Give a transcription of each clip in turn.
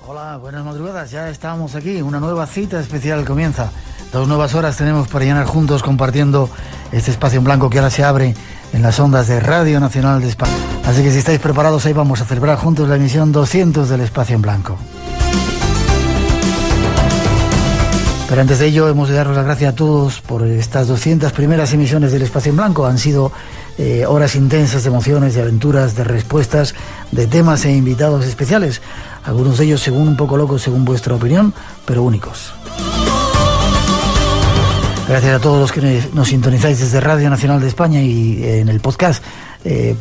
Hola, buenas madrugadas, ya estamos aquí, una nueva cita especial comienza. 2 nuevas horas tenemos para llenar juntos compartiendo este espacio en blanco que ahora se abre en las ondas de Radio Nacional de España. Así que si estáis preparados, ahí vamos a celebrar juntos la emisión 200 del Espacio en Blanco. Pero antes de ello, hemos de daros las gracias a todos por estas 200 primeras emisiones del Espacio en Blanco. Han sido horas intensas de emociones, de aventuras, de respuestas, de temas e invitados especiales. Algunos de ellos según un poco locos, según vuestra opinión, pero únicos. Gracias a todos los que nos sintonizáis desde Radio Nacional de España y en el podcast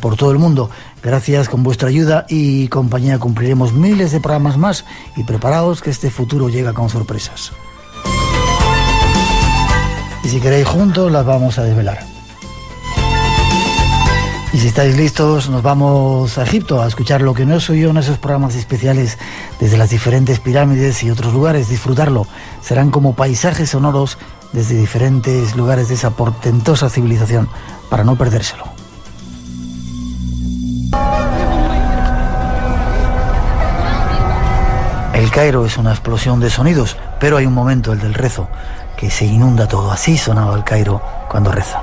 por todo el mundo. Gracias, con vuestra ayuda y compañía cumpliremos miles de programas más y preparaos que este futuro llega con sorpresas. Y si queréis juntos las vamos a desvelar. Y si estáis listos, nos vamos a Egipto a escuchar lo que no soy yo en esos programas especiales desde las diferentes pirámides y otros lugares, disfrutarlo. Serán como paisajes sonoros desde diferentes lugares de esa portentosa civilización, para no perdérselo. El Cairo es una explosión de sonidos, pero hay un momento, el del rezo, que se inunda todo. Así sonaba el Cairo cuando reza.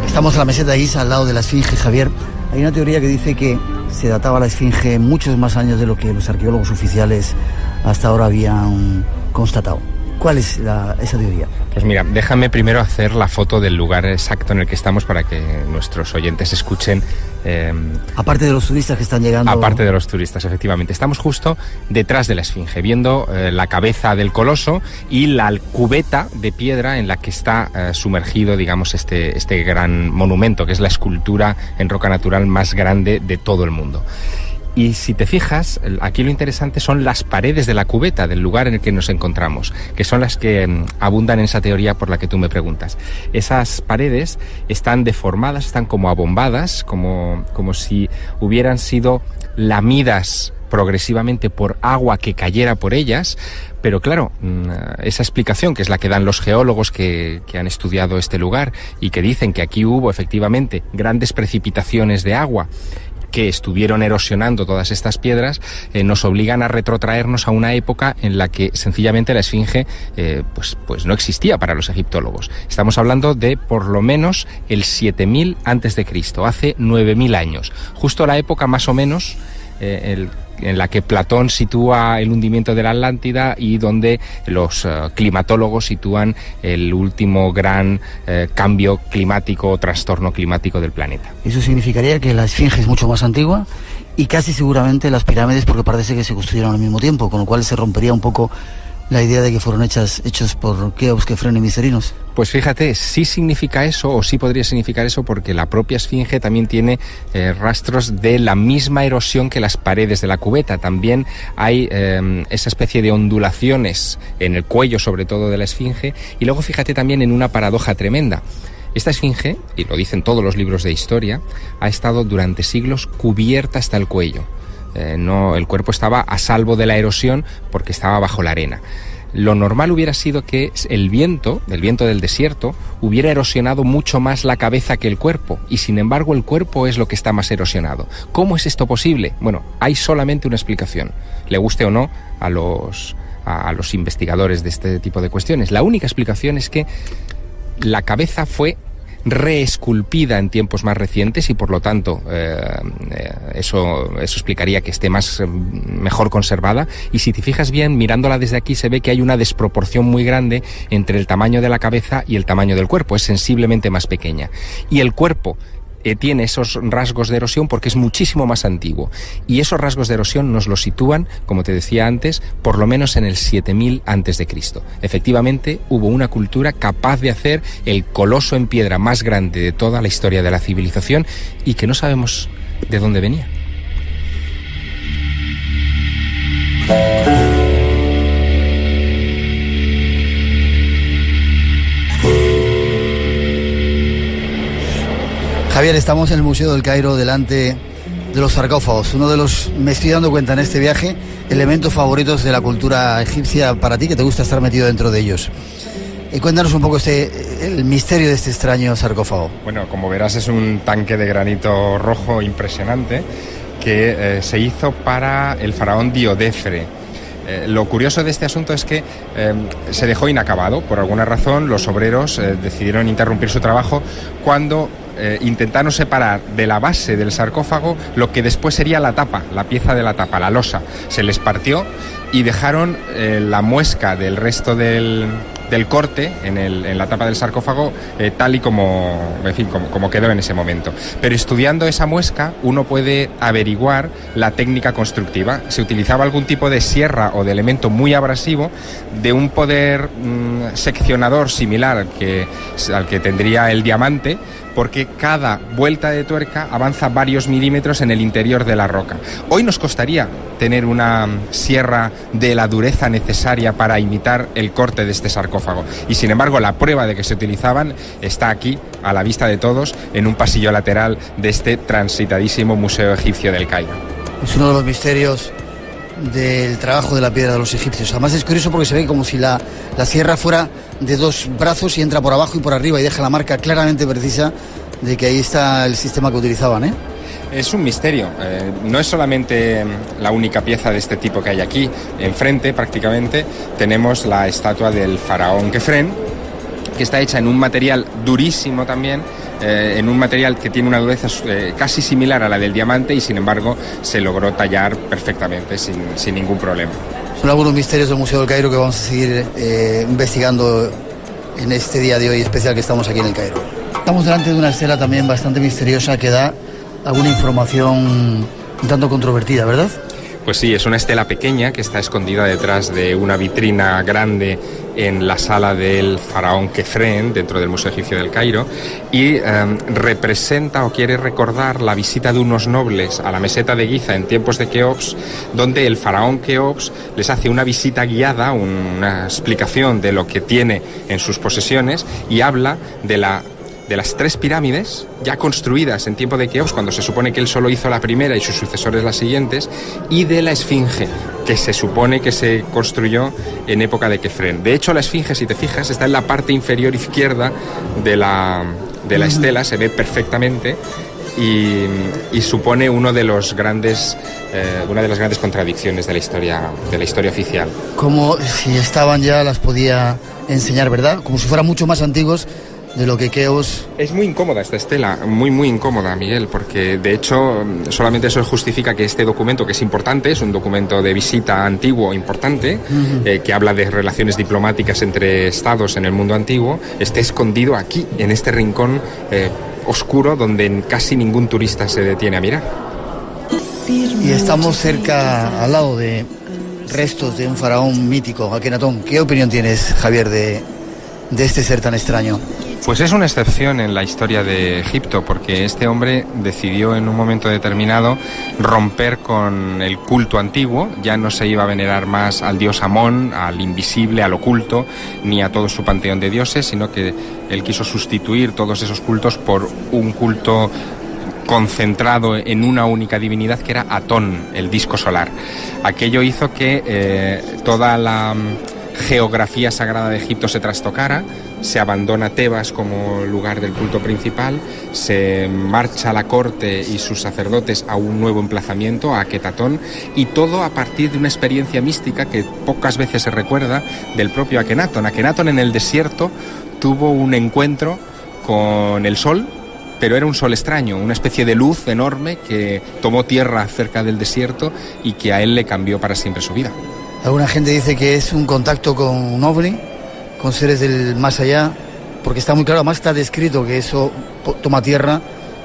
Estamos en la meseta de Giza, al lado de la Esfinge, Javier. Hay una teoría que dice que se databa la Esfinge muchos más años de lo que los arqueólogos oficiales hasta ahora habían constatado. ¿Cuál es esa teoría? Pues mira, déjame primero hacer la foto del lugar exacto en el que estamos para que nuestros oyentes escuchen. Aparte de los turistas que están llegando. Aparte de los turistas, efectivamente. Estamos justo detrás de la Esfinge, viendo la cabeza del coloso y la cubeta de piedra en la que está sumergido, digamos, este gran monumento, que es la escultura en roca natural más grande de todo el mundo. Y si te fijas, aquí lo interesante son las paredes de la cubeta, del lugar en el que nos encontramos, que son las que abundan en esa teoría por la que tú me preguntas. Esas paredes están deformadas, están como abombadas, como si hubieran sido lamidas progresivamente por agua que cayera por ellas, pero claro, esa explicación, que es la que dan los geólogos que han estudiado este lugar y que dicen que aquí hubo efectivamente grandes precipitaciones de agua que estuvieron erosionando todas estas piedras, nos obligan a retrotraernos a una época en la que sencillamente la Esfinge pues no existía para los egiptólogos. Estamos hablando de por lo menos el 7000 antes de Cristo, hace 9000 años, justo la época más o menos en la que Platón sitúa el hundimiento de la Atlántida y donde los climatólogos sitúan el último gran cambio climático o trastorno climático del planeta. Eso significaría que la Esfinge es mucho más antigua y casi seguramente las pirámides, porque parece que se construyeron al mismo tiempo, con lo cual se rompería un poco la idea de que fueron hechos por Keops, Kefren y Mycerinos. Pues fíjate, sí significa eso, o sí podría significar eso, porque la propia Esfinge también tiene rastros de la misma erosión que las paredes de la cubeta. También hay esa especie de ondulaciones en el cuello, sobre todo, de la Esfinge. Y luego fíjate también en una paradoja tremenda. Esta Esfinge, y lo dicen todos los libros de historia, ha estado durante siglos cubierta hasta el cuello. El cuerpo estaba a salvo de la erosión porque estaba bajo la arena. Lo normal hubiera sido que el viento del desierto hubiera erosionado mucho más la cabeza que el cuerpo, y sin embargo el cuerpo es lo que está más erosionado. ¿Cómo es esto posible? Bueno, hay solamente una explicación, le guste o no a los investigadores de este tipo de cuestiones. La única explicación es que la cabeza fue reesculpida en tiempos más recientes y por lo tanto eso explicaría que esté mejor conservada. Y si te fijas bien, mirándola desde aquí, se ve que hay una desproporción muy grande entre el tamaño de la cabeza y el tamaño del cuerpo, es sensiblemente más pequeña. Y el cuerpo tiene esos rasgos de erosión porque es muchísimo más antiguo, y esos rasgos de erosión nos los sitúan, como te decía antes, por lo menos en el 7000 antes de Cristo. Efectivamente, hubo una cultura capaz de hacer el coloso en piedra más grande de toda la historia de la civilización y que no sabemos de dónde venía. Javier, estamos en el Museo del Cairo delante de los sarcófagos, uno de los, me estoy dando cuenta en este viaje, elementos favoritos de la cultura egipcia para ti, que te gusta estar metido dentro de ellos. Cuéntanos un poco el misterio de este extraño sarcófago. Bueno, como verás, es un tanque de granito rojo impresionante que se hizo para el faraón Diodefre. Lo curioso de este asunto es que se dejó inacabado. Por alguna razón, los obreros decidieron interrumpir su trabajo cuando intentaron separar de la base del sarcófago lo que después sería la tapa, la pieza de la tapa, la losa. Se les partió y dejaron la muesca del resto del corte en la tapa del sarcófago tal y como quedó en ese momento. Pero estudiando esa muesca uno puede averiguar la técnica constructiva. Se utilizaba algún tipo de sierra o de elemento muy abrasivo de un poder seccionador similar al que tendría el diamante, porque cada vuelta de tuerca avanza varios milímetros en el interior de la roca. Hoy nos costaría tener una sierra de la dureza necesaria para imitar el corte de este sarcófago. Y sin embargo, la prueba de que se utilizaban está aquí, a la vista de todos, en un pasillo lateral de este transitadísimo Museo Egipcio del Cairo. Es uno de los misterios del trabajo de la piedra de los egipcios. Además es curioso porque se ve como si la sierra fuera de dos brazos y entra por abajo y por arriba y deja la marca claramente precisa de que ahí está el sistema que utilizaban, ¿eh? Es un misterio. No es solamente la única pieza de este tipo que hay aquí. Enfrente, prácticamente, tenemos la estatua del faraón Kefren, que está hecha en un material durísimo también, en un material que tiene una dureza casi similar a la del diamante, y sin embargo se logró tallar perfectamente sin ningún problema. Son algunos misterios del Museo del Cairo que vamos a seguir investigando en este día de hoy especial que estamos aquí en el Cairo. Estamos delante de una estela también bastante misteriosa que da alguna información un tanto controvertida, ¿verdad? Pues sí, es una estela pequeña que está escondida detrás de una vitrina grande en la sala del faraón Kefren, dentro del Museo Egipcio del Cairo, y representa o quiere recordar la visita de unos nobles a la meseta de Giza en tiempos de Keops, donde el faraón Keops les hace una visita guiada, una explicación de lo que tiene en sus posesiones, y habla de las tres pirámides ya construidas en tiempo de Keops, cuando se supone que él solo hizo la primera y sus sucesores las siguientes, y de la esfinge, que se supone que se construyó en época de Kefren. De hecho, la esfinge, si te fijas, está en la parte inferior izquierda de la estela, se ve perfectamente, y supone una de las grandes contradicciones de la historia oficial. Como si estaban ya, las podía enseñar, ¿verdad? Como si fueran mucho más antiguos de lo que Keops. Es muy incómoda esta estela, muy muy incómoda, Miguel, porque de hecho solamente eso justifica que este documento, que es importante, es un documento de visita antiguo importante, que habla de relaciones diplomáticas entre estados en el mundo antiguo, esté escondido aquí, en este rincón oscuro donde casi ningún turista se detiene a mirar. Y estamos cerca, al lado de restos de un faraón mítico, Akenatón. ¿Qué opinión tienes, Javier, de este ser tan extraño? Pues es una excepción en la historia de Egipto, porque este hombre decidió en un momento determinado romper con el culto antiguo. Ya no se iba a venerar más al dios Amón, al invisible, al oculto, ni a todo su panteón de dioses, sino que él quiso sustituir todos esos cultos por un culto concentrado en una única divinidad, que era Atón, el disco solar. Aquello hizo que toda la geografía sagrada de Egipto se trastocara, se abandona Tebas como lugar del culto principal, se marcha la corte y sus sacerdotes a un nuevo emplazamiento, a Aketatón, y todo a partir de una experiencia mística que pocas veces se recuerda del propio Akenatón. Akenatón en el desierto tuvo un encuentro con el sol, pero era un sol extraño, una especie de luz enorme que tomó tierra cerca del desierto y que a él le cambió para siempre su vida. Alguna gente dice que es un contacto con un ovni, con seres del más allá, porque está muy claro, además está descrito que eso toma tierra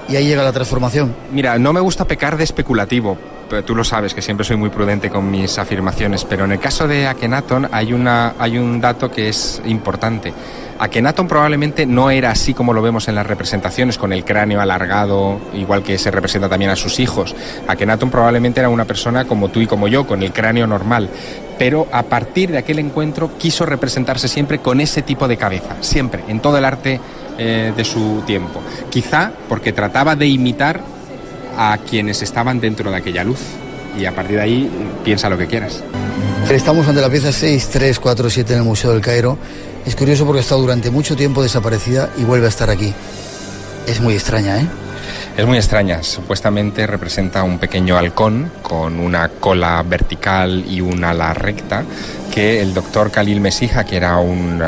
y ahí llega la transformación. Mira, no me gusta pecar de especulativo, pero tú lo sabes que siempre soy muy prudente con mis afirmaciones, pero en el caso de Akenatón hay un dato que es importante. Akenatón probablemente no era así como lo vemos en las representaciones, con el cráneo alargado, igual que se representa también a sus hijos. Akenatón probablemente era una persona como tú y como yo, con el cráneo normal, pero a partir de aquel encuentro quiso representarse siempre con ese tipo de cabeza, siempre, en todo el arte de su tiempo. Quizá porque trataba de imitar a quienes estaban dentro de aquella luz. y a partir de ahí piensa lo que quieras. Estamos ante la pieza 6347 en el Museo del Cairo. Es curioso porque ha estado durante mucho tiempo desaparecida y vuelve a estar aquí. Es muy extraña, ¿eh? Es muy extraña. Supuestamente representa un pequeño halcón con una cola vertical y un ala recta que el doctor Khalil Mesija, que era un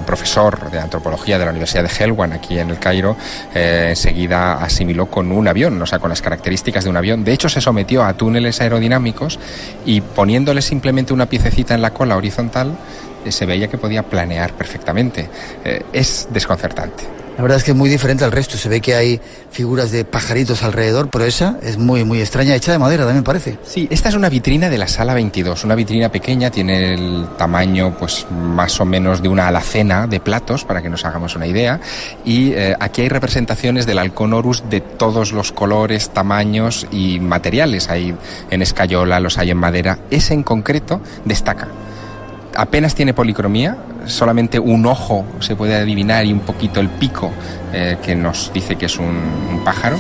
profesor de antropología de la Universidad de Helwan aquí en el Cairo, enseguida asimiló con un avión, o sea, con las características de un avión. De hecho, se sometió a túneles aerodinámicos y poniéndole simplemente una piececita en la cola horizontal, se veía que podía planear perfectamente. Es desconcertante. La verdad es que es muy diferente al resto. Se ve que hay figuras de pajaritos alrededor, pero esa es muy, muy extraña, hecha de madera, también parece. Sí, esta es una vitrina de la sala 22, una vitrina pequeña, tiene el tamaño pues más o menos de una alacena de platos, para que nos hagamos una idea, y aquí hay representaciones del halcón Horus de todos los colores, tamaños y materiales. Hay en escayola, los hay en madera. Ese en concreto destaca. Apenas tiene policromía, solamente un ojo se puede adivinar y un poquito el pico, que nos dice que es un pájaro,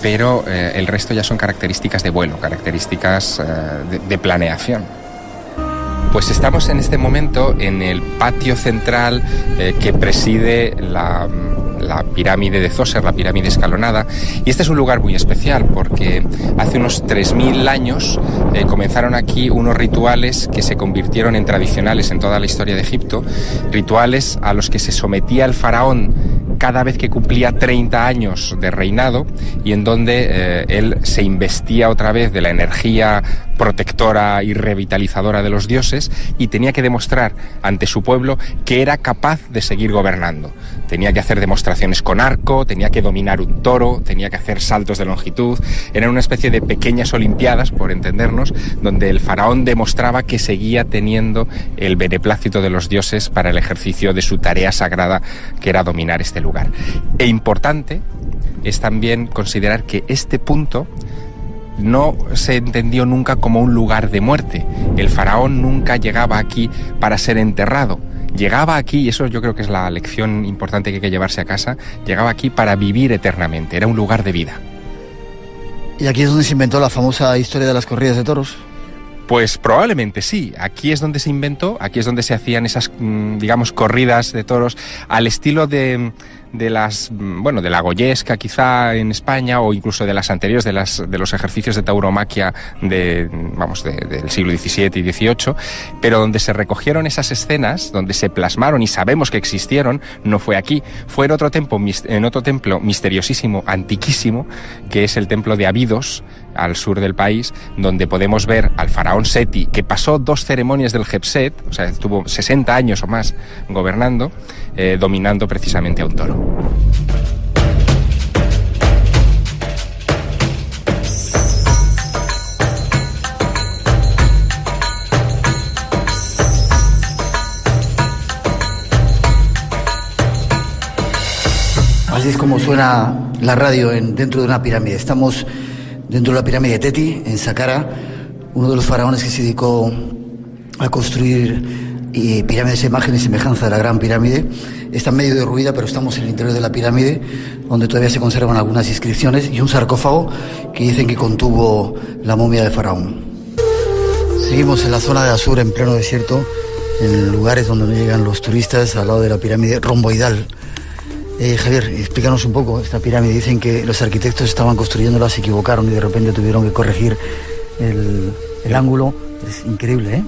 pero el resto ya son características de vuelo, características de planeación. Pues estamos en este momento en el patio central que preside la pirámide de Zoser, la pirámide escalonada, y este es un lugar muy especial porque hace unos 3000 años comenzaron aquí unos rituales que se convirtieron en tradicionales en toda la historia de Egipto, rituales a los que se sometía el faraón cada vez que cumplía 30 años de reinado y en donde él se investía otra vez de la energía protectora y revitalizadora de los dioses y tenía que demostrar ante su pueblo que era capaz de seguir gobernando. Tenía que hacer demostraciones con arco, tenía que dominar un toro, tenía que hacer saltos de longitud. Eran una especie de pequeñas olimpiadas, por entendernos, donde el faraón demostraba que seguía teniendo el beneplácito de los dioses para el ejercicio de su tarea sagrada, que era dominar este lugar. E importante es también considerar que este punto no se entendió nunca como un lugar de muerte. El faraón nunca llegaba aquí para ser enterrado. Llegaba aquí, y eso yo creo que es la lección importante que hay que llevarse a casa, llegaba aquí para vivir eternamente, era un lugar de vida. ¿Y aquí es donde se inventó la famosa historia de las corridas de toros? Pues probablemente sí, aquí es donde se inventó, aquí es donde se hacían esas, digamos, corridas de toros al estilo de las, bueno, de la goyesca quizá en España, o incluso de las anteriores, de los ejercicios de tauromaquia del siglo XVII y XVIII, pero donde se recogieron esas escenas, donde se plasmaron y sabemos que existieron, no fue aquí, fue en otro templo misteriosísimo, antiquísimo, que es el templo de Abidos, al sur del país, donde podemos ver al faraón Seti, que pasó 2 ceremonias del Jepset, o sea, estuvo 60 años o más gobernando, dominando precisamente a un toro. Así es como suena la radio dentro de una pirámide. Estamos dentro de la pirámide de Teti, en Saqqara, uno de los faraones que se dedicó a construir pirámides a imagen y semejanza de la Gran Pirámide. Está medio derruida, pero estamos en el interior de la pirámide, donde todavía se conservan algunas inscripciones y un sarcófago que dicen que contuvo la momia de faraón. Seguimos en la zona de Asur, en pleno desierto, en lugares donde no llegan los turistas, al lado de la pirámide romboidal. Javier, explícanos un poco esta pirámide. Dicen que los arquitectos estaban construyéndola, se equivocaron y de repente tuvieron que corregir el ángulo. Es increíble, ¿eh?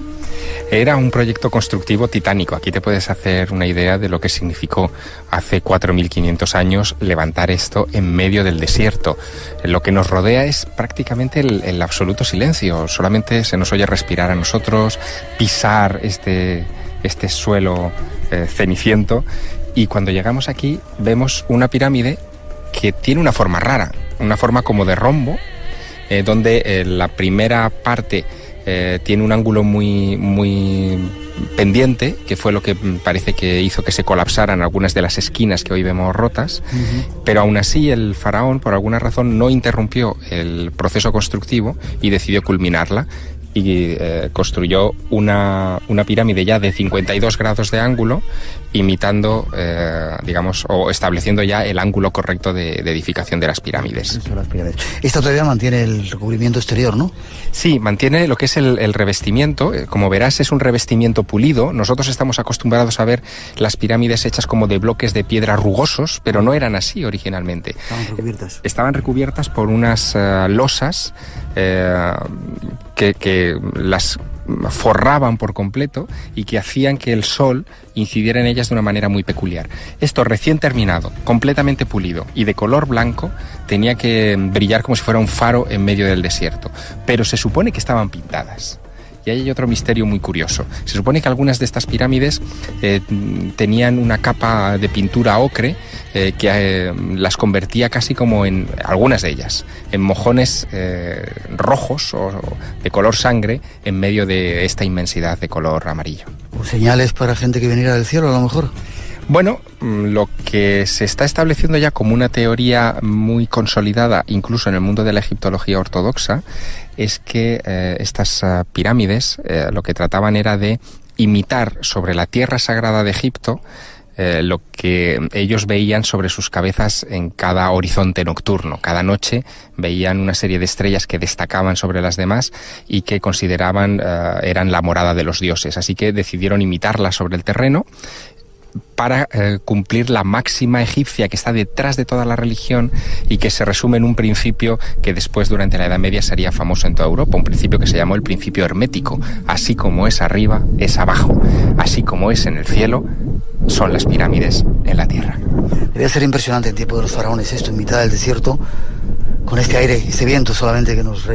Era un proyecto constructivo titánico. Aquí te puedes hacer una idea de lo que significó hace 4.500 años levantar esto en medio del desierto. Lo que nos rodea es prácticamente el absoluto silencio. Solamente se nos oye respirar a nosotros, pisar este suelo ceniciento. Y cuando llegamos aquí vemos una pirámide que tiene una forma rara, una forma como de rombo, donde la primera parte tiene un ángulo muy pendiente, que fue lo que parece que hizo que se colapsaran algunas de las esquinas que hoy vemos rotas, pero aún así el faraón por alguna razón no interrumpió el proceso constructivo y decidió culminarla. y construyó una pirámide ya de 52 grados de ángulo, imitando, digamos, o estableciendo ya el ángulo correcto de edificación de las pirámides. Esta todavía mantiene el recubrimiento exterior, ¿no? Sí, mantiene lo que es el revestimiento. Como verás, es un revestimiento pulido. Nosotros estamos acostumbrados a ver las pirámides hechas como de bloques de piedra rugosos, pero no eran así originalmente. Estaban recubiertas por unas losas que las forraban por completo y que hacían que el sol incidiera en ellas de una manera muy peculiar. Esto recién terminado, completamente pulido y de color blanco, tenía que brillar como si fuera un faro en medio del desierto, pero se supone que estaban pintadas. Y ahí hay otro misterio muy curioso. Se supone que algunas de estas pirámides tenían una capa de pintura ocre que las convertía casi como en, algunas de ellas, en mojones rojos o de color sangre en medio de esta inmensidad de color amarillo. ¿O señales para gente que viniera del cielo, a lo mejor? Bueno, lo que se está estableciendo ya como una teoría muy consolidada, incluso en el mundo de la egiptología ortodoxa, es que estas pirámides lo que trataban era de imitar sobre la tierra sagrada de Egipto lo que ellos veían sobre sus cabezas en cada horizonte nocturno. Cada noche veían una serie de estrellas que destacaban sobre las demás y que consideraban eran la morada de los dioses. Así que decidieron imitarlas sobre el terreno para cumplir la máxima egipcia que está detrás de toda la religión y que se resume en un principio que después durante la Edad Media sería famoso en toda Europa, un principio que se llamó el principio hermético. Así como es arriba, es abajo. Así como es en el cielo, son las pirámides en la tierra. Debía ser impresionante en tiempo de los faraones esto, en mitad del desierto, con este aire, este viento solamente que nos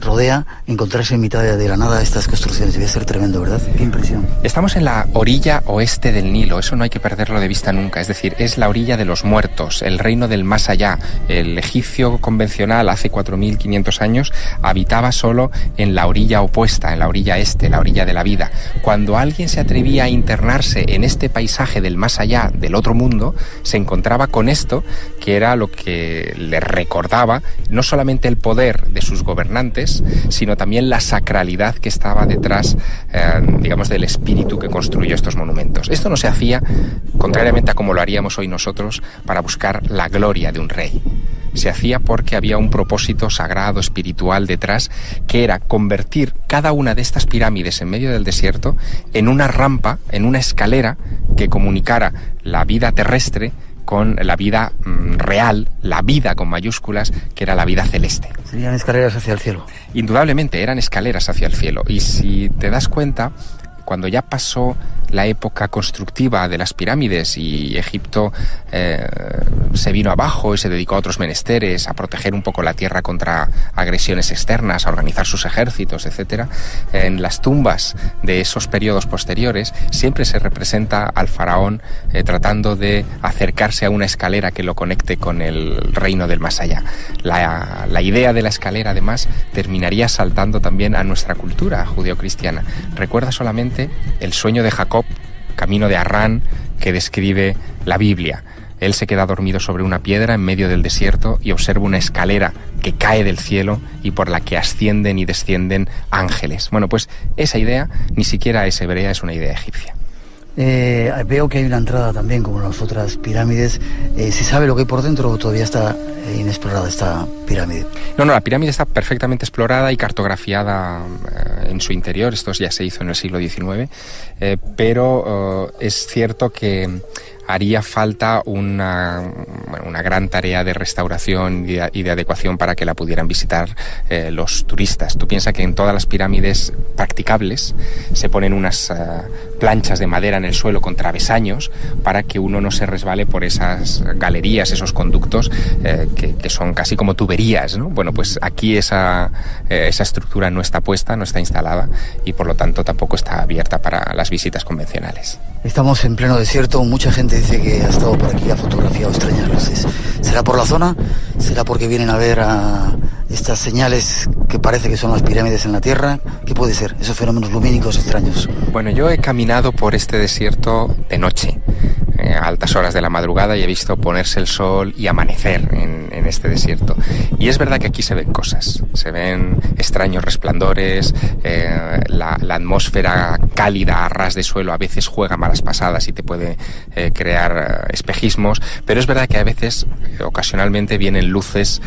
rodea, encontrarse en mitad de la nada estas construcciones. Debe ser tremendo, ¿verdad? Qué impresión. Estamos en la orilla oeste del Nilo, eso no hay que perderlo de vista nunca, es decir, es la orilla de los muertos, el reino del más allá. El egipcio convencional hace 4.500 años habitaba solo en la orilla opuesta, en la orilla este, la orilla de la vida. Cuando alguien se atrevía a internarse en este paisaje del más allá, del otro mundo, se encontraba con esto, que era lo que le recordaba no solamente el poder de sus gobernantes, sino también la sacralidad que estaba detrás, digamos, del espíritu que construyó estos monumentos. Esto no se hacía, contrariamente a como lo haríamos hoy nosotros, para buscar la gloria de un rey. Se hacía porque había un propósito sagrado, espiritual detrás, que era convertir cada una de estas pirámides en medio del desierto en una rampa, en una escalera que comunicara la vida terrestre con la vida real, la vida con mayúsculas, que era la vida celeste. Serían escaleras hacia el cielo. Indudablemente eran escaleras hacia el cielo. Y si te das cuenta, cuando ya pasó la época constructiva de las pirámides y Egipto se vino abajo y se dedicó a otros menesteres, a proteger un poco la tierra contra agresiones externas, a organizar sus ejércitos, etc., en las tumbas de esos periodos posteriores siempre se representa al faraón tratando de acercarse a una escalera que lo conecte con el reino del más allá. La idea de la escalera, además, terminaría saltando también a nuestra cultura judeocristiana. Recuerda solamente el sueño de Jacob, camino de Harrán, que describe la Biblia. Él se queda dormido sobre una piedra en medio del desierto y observa una escalera que cae del cielo y por la que ascienden y descienden ángeles. Bueno, pues esa idea ni siquiera es hebrea, es una idea egipcia. Veo que hay una entrada también, como en las otras pirámides. ¿Se sabe lo que hay por dentro o todavía está inexplorada esta pirámide? No, la pirámide está perfectamente explorada y cartografiada en su interior. Esto ya se hizo en el siglo XIX, pero es cierto que haría falta una gran tarea de restauración y de adecuación para que la pudieran visitar los turistas. Tú piensas que en todas las pirámides practicables se ponen unas planchas de madera en el suelo con travesaños para que uno no se resbale por esas galerías, esos conductos que son casi como tuberías, ¿no? Bueno, pues aquí esa estructura no está puesta, no está instalada y por lo tanto tampoco está abierta para las visitas convencionales. Estamos en pleno desierto, mucha gente dice que ha estado por aquí, ha fotografiado extrañas luces. ¿Será por la zona? ¿Será porque vienen a ver a estas señales que parece que son las pirámides en la Tierra? ¿Qué puede ser? Esos fenómenos lumínicos extraños. Bueno, yo he caminado por este desierto de noche. a altas horas de la madrugada y he visto ponerse el sol y amanecer en este desierto. Y es verdad que aquí se ven cosas, se ven extraños resplandores, la atmósfera cálida a ras de suelo a veces juega malas pasadas y te puede crear espejismos, pero es verdad que a veces, ocasionalmente, vienen luces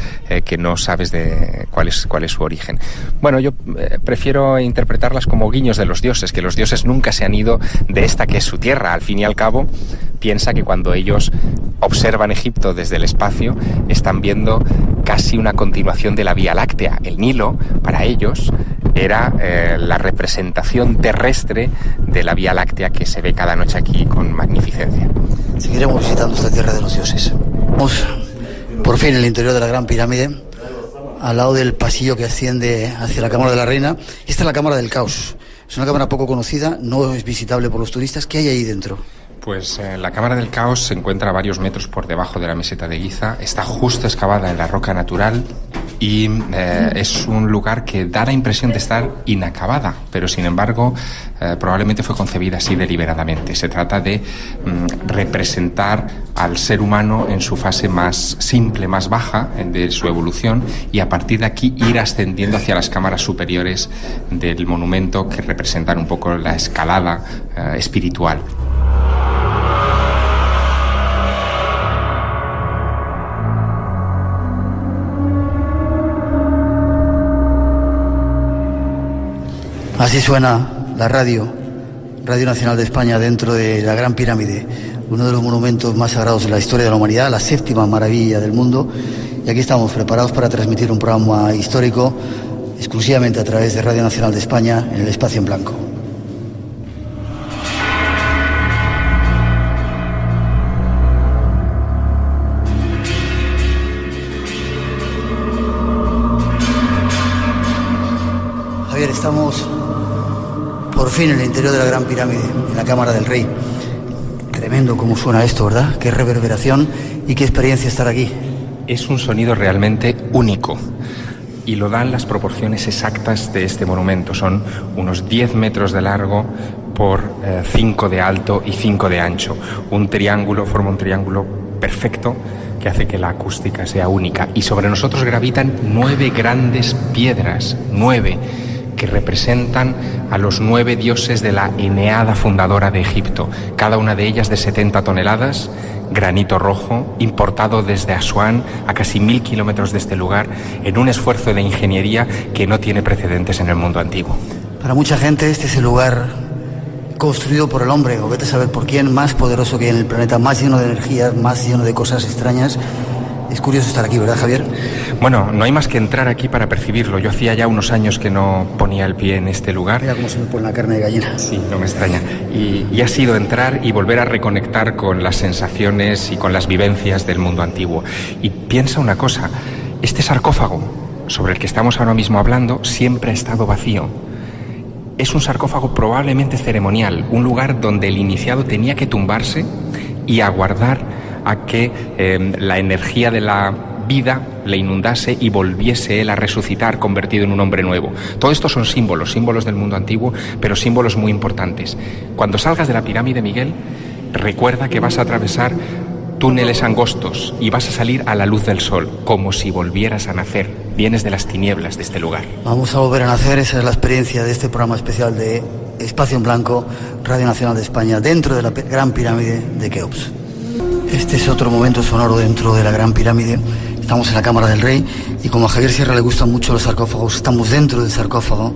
que no sabes de cuál es su origen. Bueno, yo prefiero interpretarlas como guiños de los dioses, que los dioses nunca se han ido de esta que es su tierra. Al fin y al cabo, piensa que cuando ellos observan Egipto desde el espacio, están viendo casi una continuación de la Vía Láctea. El Nilo, para ellos, era la representación terrestre de la Vía Láctea que se ve cada noche aquí con magnificencia. Seguiremos visitando esta tierra de los dioses. Vamos por fin en el interior de la Gran Pirámide, al lado del pasillo que asciende hacia la Cámara de la Reina. Esta es la Cámara del Caos. Es una cámara poco conocida, no es visitable por los turistas. ¿Qué hay ahí dentro? Pues la Cámara del Caos se encuentra a varios metros por debajo de la meseta de Giza, está justo excavada en la roca natural y es un lugar que da la impresión de estar inacabada, pero sin embargo probablemente fue concebida así deliberadamente. Se trata de representar al ser humano en su fase más simple, más baja de su evolución, y a partir de aquí ir ascendiendo hacia las cámaras superiores del monumento, que representan un poco la escalada espiritual. Así suena la Radio Nacional de España dentro de la Gran Pirámide, uno de los monumentos más sagrados de la historia de la humanidad, la séptima maravilla del mundo. Y aquí estamos preparados para transmitir un programa histórico exclusivamente a través de Radio Nacional de España en el espacio en blanco. Javier, estamos por fin en el interior de la Gran Pirámide, en la Cámara del Rey. Tremendo cómo suena esto, ¿verdad? Qué reverberación y qué experiencia estar aquí. Es un sonido realmente único y lo dan las proporciones exactas de este monumento. Son unos 10 metros de largo por 5 de alto y 5 de ancho. Forma un triángulo perfecto que hace que la acústica sea única. Y sobre nosotros gravitan 9 grandes piedras, 9, que representan a los 9 dioses de la Eneada fundadora de Egipto, cada una de ellas de 70 toneladas, granito rojo, importado desde Asuán, a casi 1000 kilómetros de este lugar, en un esfuerzo de ingeniería que no tiene precedentes en el mundo antiguo. Para mucha gente este es el lugar construido por el hombre, o vete a saber por quién, más poderoso que hay en el planeta, más lleno de energía, más lleno de cosas extrañas. Es curioso estar aquí, ¿verdad, Javier? Bueno, no hay más que entrar aquí para percibirlo. Yo hacía ya unos años que no ponía el pie en este lugar. Mira cómo se me pone la carne de gallina. Sí, no me extraña. Y ha sido entrar y volver a reconectar con las sensaciones y con las vivencias del mundo antiguo. Y piensa una cosa, este sarcófago sobre el que estamos ahora mismo hablando siempre ha estado vacío. Es un sarcófago probablemente ceremonial, un lugar donde el iniciado tenía que tumbarse y aguardar a que la energía de la vida le inundase y volviese él a resucitar convertido en un hombre nuevo. Todo esto son símbolos del mundo antiguo, pero símbolos muy importantes. Cuando salgas de la pirámide, Miguel, recuerda que vas a atravesar túneles angostos y vas a salir a la luz del sol, como si volvieras a nacer. Vienes de las tinieblas de este lugar. Vamos a volver a nacer, esa es la experiencia de este programa especial de Espacio en Blanco, Radio Nacional de España, dentro de la Gran Pirámide de Keops. Este es otro momento sonoro dentro de la Gran Pirámide. Estamos en la Cámara del Rey y como a Javier Sierra le gustan mucho los sarcófagos, estamos dentro del sarcófago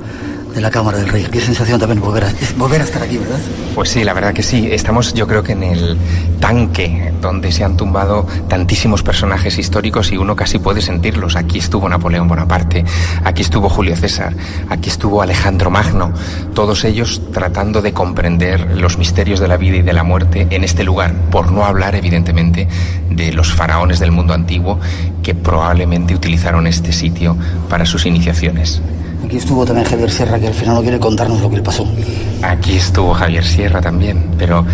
de la Cámara del Rey. Qué sensación también volver a estar aquí, ¿verdad? Pues sí, la verdad que sí. Estamos, yo creo que en el tanque donde se han tumbado tantísimos personajes históricos y uno casi puede sentirlos. Aquí estuvo Napoleón Bonaparte, aquí estuvo Julio César, aquí estuvo Alejandro Magno, todos ellos tratando de comprender los misterios de la vida y de la muerte en este lugar, por no hablar evidentemente de los faraones del mundo antiguo que probablemente utilizaron este sitio para sus iniciaciones. Aquí estuvo también Javier Sierra, que al final no quiere contarnos lo que le pasó. Aquí estuvo Javier Sierra también, pero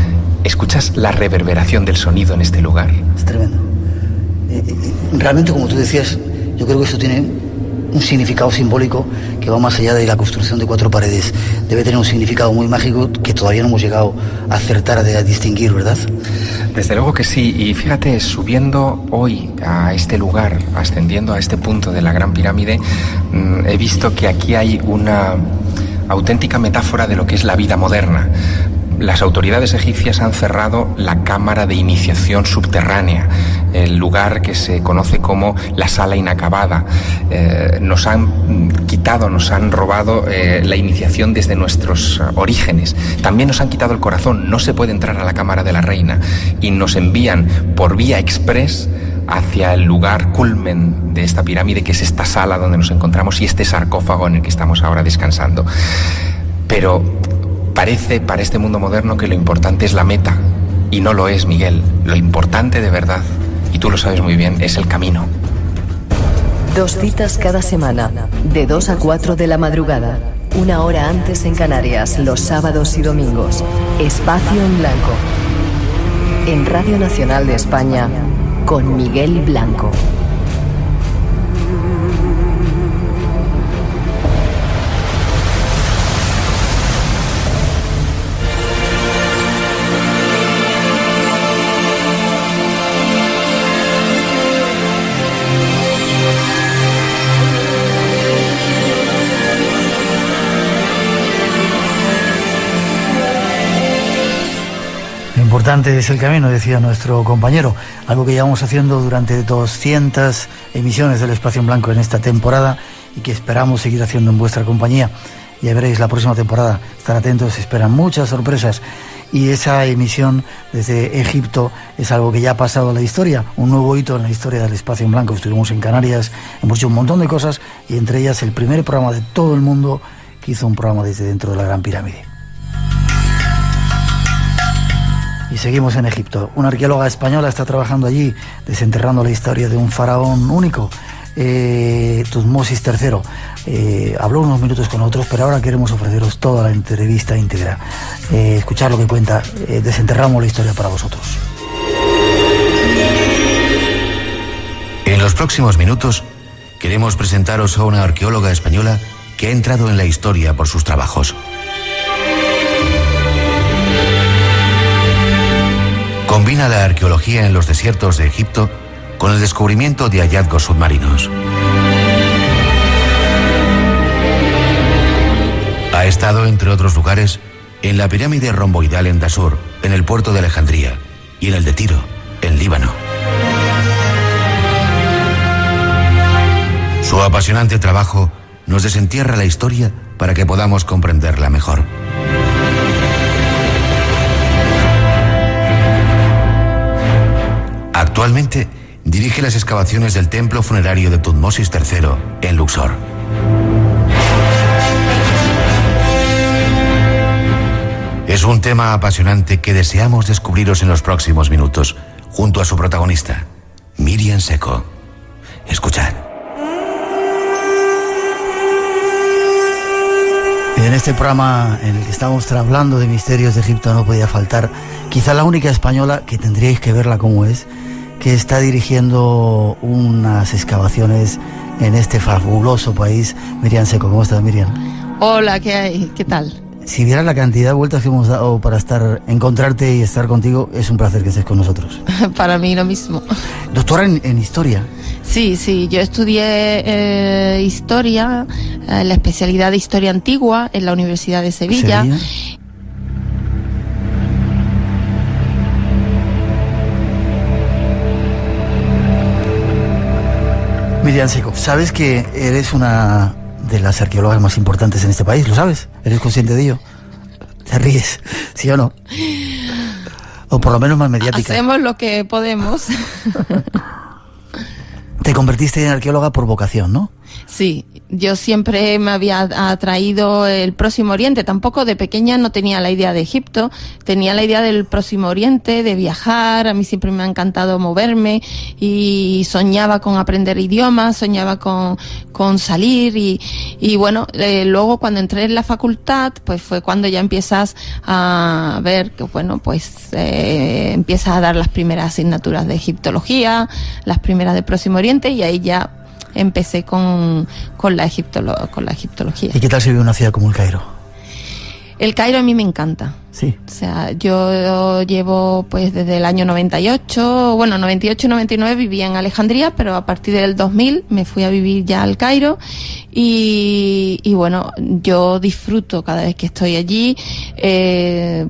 ¿escuchas la reverberación del sonido en este lugar? Es tremendo. Realmente, como tú decías, yo creo que esto tiene un significado simbólico que va más allá de la construcción de 4 paredes. Debe tener un significado muy mágico que todavía no hemos llegado a acertar, a distinguir, ¿verdad? Desde luego que sí, y fíjate, subiendo hoy a este lugar, ascendiendo a este punto de la Gran Pirámide, he visto que aquí hay una auténtica metáfora de lo que es la vida moderna. Las autoridades egipcias han cerrado la cámara de iniciación subterránea, el lugar que se conoce como la sala inacabada. Nos han quitado, nos han robado la iniciación desde nuestros orígenes. También nos han quitado el corazón, no se puede entrar a la cámara de la reina y nos envían por vía express hacia el lugar culmen de esta pirámide, que es esta sala donde nos encontramos y este sarcófago en el que estamos ahora descansando. Pero parece para este mundo moderno que lo importante es la meta, y no lo es, Miguel. Lo importante de verdad, y tú lo sabes muy bien, es el camino. 2 citas cada semana, de 2 a 4 de la madrugada, 1 hora antes en Canarias, los sábados y domingos. Espacio en Blanco. En Radio Nacional de España, con Miguel Blanco. Importante es el camino, decía nuestro compañero, algo que llevamos haciendo durante 200 emisiones del Espacio en Blanco en esta temporada y que esperamos seguir haciendo en vuestra compañía. Ya veréis la próxima temporada, estar atentos, se esperan muchas sorpresas, y esa emisión desde Egipto es algo que ya ha pasado a la historia, un nuevo hito en la historia del Espacio en Blanco. Estuvimos en Canarias, hemos hecho un montón de cosas, y entre ellas el primer programa de todo el mundo que hizo un programa desde dentro de la Gran Pirámide. Y seguimos en Egipto. Una arqueóloga española está trabajando allí, desenterrando la historia de un faraón único, Tutmosis III. Habló unos minutos con nosotros, pero ahora queremos ofreceros toda la entrevista íntegra. Escuchar lo que cuenta, desenterramos la historia para vosotros. En los próximos minutos queremos presentaros a una arqueóloga española que ha entrado en la historia por sus trabajos. Combina la arqueología en los desiertos de Egipto con el descubrimiento de hallazgos submarinos. Ha estado, entre otros lugares, en la pirámide romboidal en Dasur, en el puerto de Alejandría, y en el de Tiro, en Líbano. Su apasionante trabajo nos desentierra la historia para que podamos comprenderla mejor. Actualmente dirige las excavaciones del templo funerario de Tutmosis III en Luxor. Es un tema apasionante que deseamos descubriros en los próximos minutos, junto a su protagonista, Miriam Seco. Escuchad. En este programa en el que estamos hablando de misterios de Egipto no podía faltar quizá la única española, que tendríais que verla como es, que está dirigiendo unas excavaciones en este fabuloso país. Miriam Seco, ¿cómo estás, Miriam? Hola, ¿qué hay? ¿Qué tal? Si vieras la cantidad de vueltas que hemos dado para encontrarte y estar contigo, es un placer que estés con nosotros. Para mí lo mismo. Doctora en historia. Sí, yo estudié historia, la especialidad de historia antigua en la Universidad de Sevilla. Miriam Seco, ¿sabes que eres una de las arqueólogas más importantes en este país? ¿Lo sabes? ¿Eres consciente de ello? ¿Te ríes? ¿Sí o no? O por lo menos más mediática. Hacemos lo que podemos. Te convertiste en arqueóloga por vocación, ¿no? Sí, yo siempre me había atraído el Próximo Oriente. Tampoco de pequeña no tenía la idea de Egipto, tenía la idea del Próximo Oriente, de viajar. A mí siempre me ha encantado moverme y soñaba con aprender idiomas, soñaba con salir y bueno, luego cuando entré en la facultad, pues fue cuando ya empiezas a ver que bueno, pues empiezas a dar las primeras asignaturas de egiptología, las primeras de Próximo Oriente, y ahí ya empecé con la egiptología. ¿Y qué tal se vive una ciudad como el Cairo? El Cairo a mí me encanta. Sí. O sea, yo llevo pues desde el año 98, bueno, 98 y 99 vivía en Alejandría, pero a partir del 2000 me fui a vivir ya al Cairo y bueno, yo disfruto cada vez que estoy allí.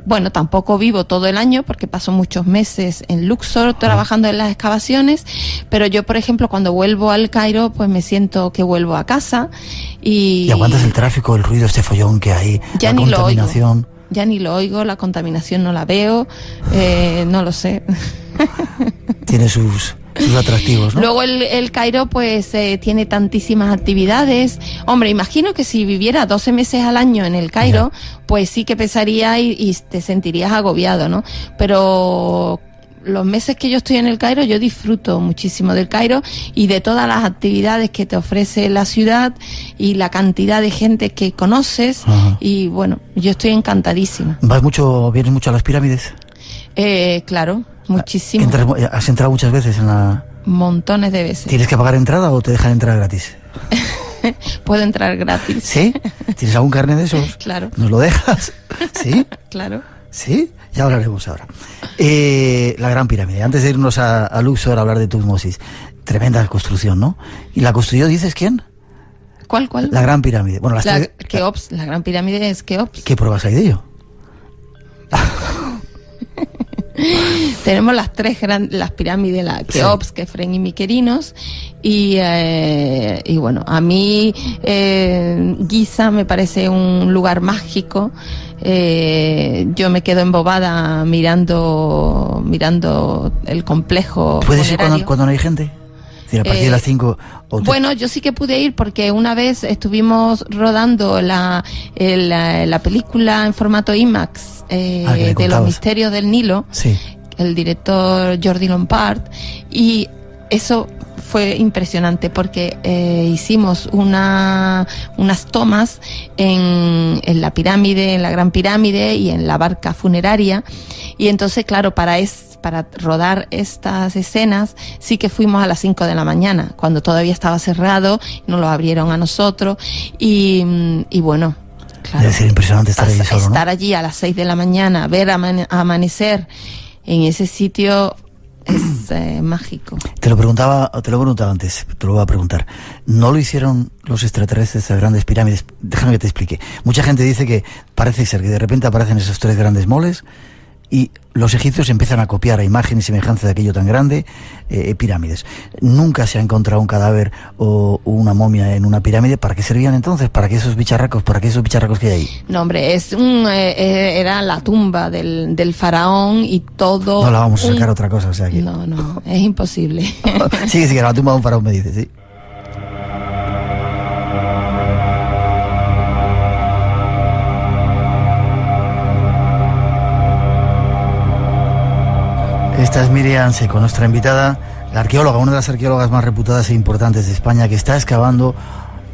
Bueno, tampoco vivo todo el año porque paso muchos meses en Luxor trabajando en las excavaciones, pero yo, por ejemplo, cuando vuelvo al Cairo, pues me siento que vuelvo a casa y aguantas el tráfico, el ruido, este follón que hay, ya la ni contaminación. Ya ni lo oigo, la contaminación no la veo, no lo sé. Tiene sus atractivos, ¿no? Luego el Cairo pues tiene tantísimas actividades. Hombre, imagino que si viviera 12 meses al año en el Cairo, pues sí que pesaría y te sentirías agobiado, ¿no? Pero los meses que yo estoy en el Cairo, yo disfruto muchísimo del Cairo y de todas las actividades que te ofrece la ciudad y la cantidad de gente que conoces. Ajá. Y bueno, yo estoy encantadísima. ¿Vienes mucho a las pirámides? Claro, muchísimo. ¿Has entrado muchas veces en la...? Montones de veces. ¿Tienes que pagar entrada o te dejan entrar gratis? Puedo entrar gratis. ¿Sí? ¿Tienes algún carnet de esos? Claro. ¿Nos lo dejas? ¿Sí? Claro. ¿Sí? Ya hablaremos ahora. La Gran Pirámide. Antes de irnos a Luxor a hablar de Tutmosis. Tremenda construcción, ¿no? ¿Y la construyó, dices, quién? ¿Cuál? La Gran Pirámide. Bueno, Keops. La Gran Pirámide es Keops. ¿Qué pruebas hay de ello? Tenemos las pirámides, la Keops, Kefren y Miquerinos, y bueno, a mí Giza me parece un lugar mágico. Yo me quedo embobada mirando el complejo. ¿Puedes ir cuando no hay gente? Es decir, a partir de las 5... Bueno, yo sí que pude ir porque una vez estuvimos rodando la película en formato IMAX de los misterios del Nilo, sí. El director Jordi Lompard, y eso fue impresionante porque hicimos unas tomas en la pirámide, en la Gran Pirámide y en la barca funeraria, y entonces claro, para rodar estas escenas sí que fuimos a las 5 de la mañana, cuando todavía estaba cerrado, nos lo abrieron a nosotros y bueno, claro, debe ser impresionante estar allí solo, ¿no? Estar allí a las 6 de la mañana, ver amanecer en ese sitio es mágico. Te lo preguntaba antes, te lo voy a preguntar. ¿No lo hicieron los extraterrestres a grandes pirámides? Déjame que te explique. Mucha gente dice que parece ser que de repente aparecen esos 3 grandes moles y los egipcios empiezan a copiar a imagen y semejanza de aquello tan grande, pirámides. Nunca se ha encontrado un cadáver o una momia en una pirámide. ¿Para qué servían entonces? ¿Para qué esos bicharracos que hay ahí? No, hombre, era la tumba del faraón y todo... No la vamos a sacar otra cosa, o sea que... No, es imposible. Sí, que era la tumba de un faraón, me dice, sí. Esta es Miriam Seco, nuestra invitada, la arqueóloga, una de las arqueólogas más reputadas e importantes de España, que está excavando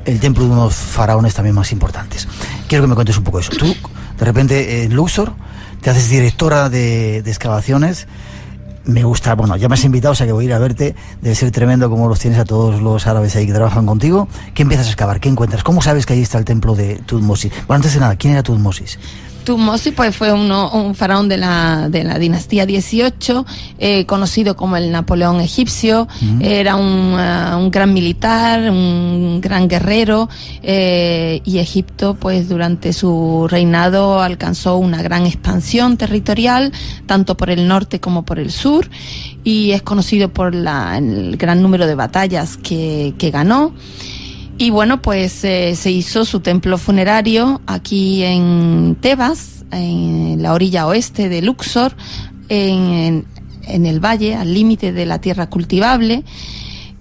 el templo de unos faraones también más importantes. Quiero que me cuentes un poco eso. Tú, de repente, en Luxor, te haces directora de excavaciones. Me gusta, bueno, ya me has invitado, o sea que voy a ir a verte. Debe ser tremendo como los tienes a todos los árabes ahí que trabajan contigo. ¿Qué empiezas a excavar? ¿Qué encuentras? ¿Cómo sabes que ahí está el templo de Tutmosis? Bueno, antes de nada, ¿quién era Tutmosis? Tutmosis pues fue un faraón de la dinastía 18, conocido como el Napoleón egipcio. Era un gran militar, un gran guerrero, y Egipto pues durante su reinado alcanzó una gran expansión territorial, tanto por el norte como por el sur, y es conocido por el gran número de batallas que ganó. Y bueno, pues se hizo su templo funerario aquí en Tebas, en la orilla oeste de Luxor, en el valle, al límite de la tierra cultivable.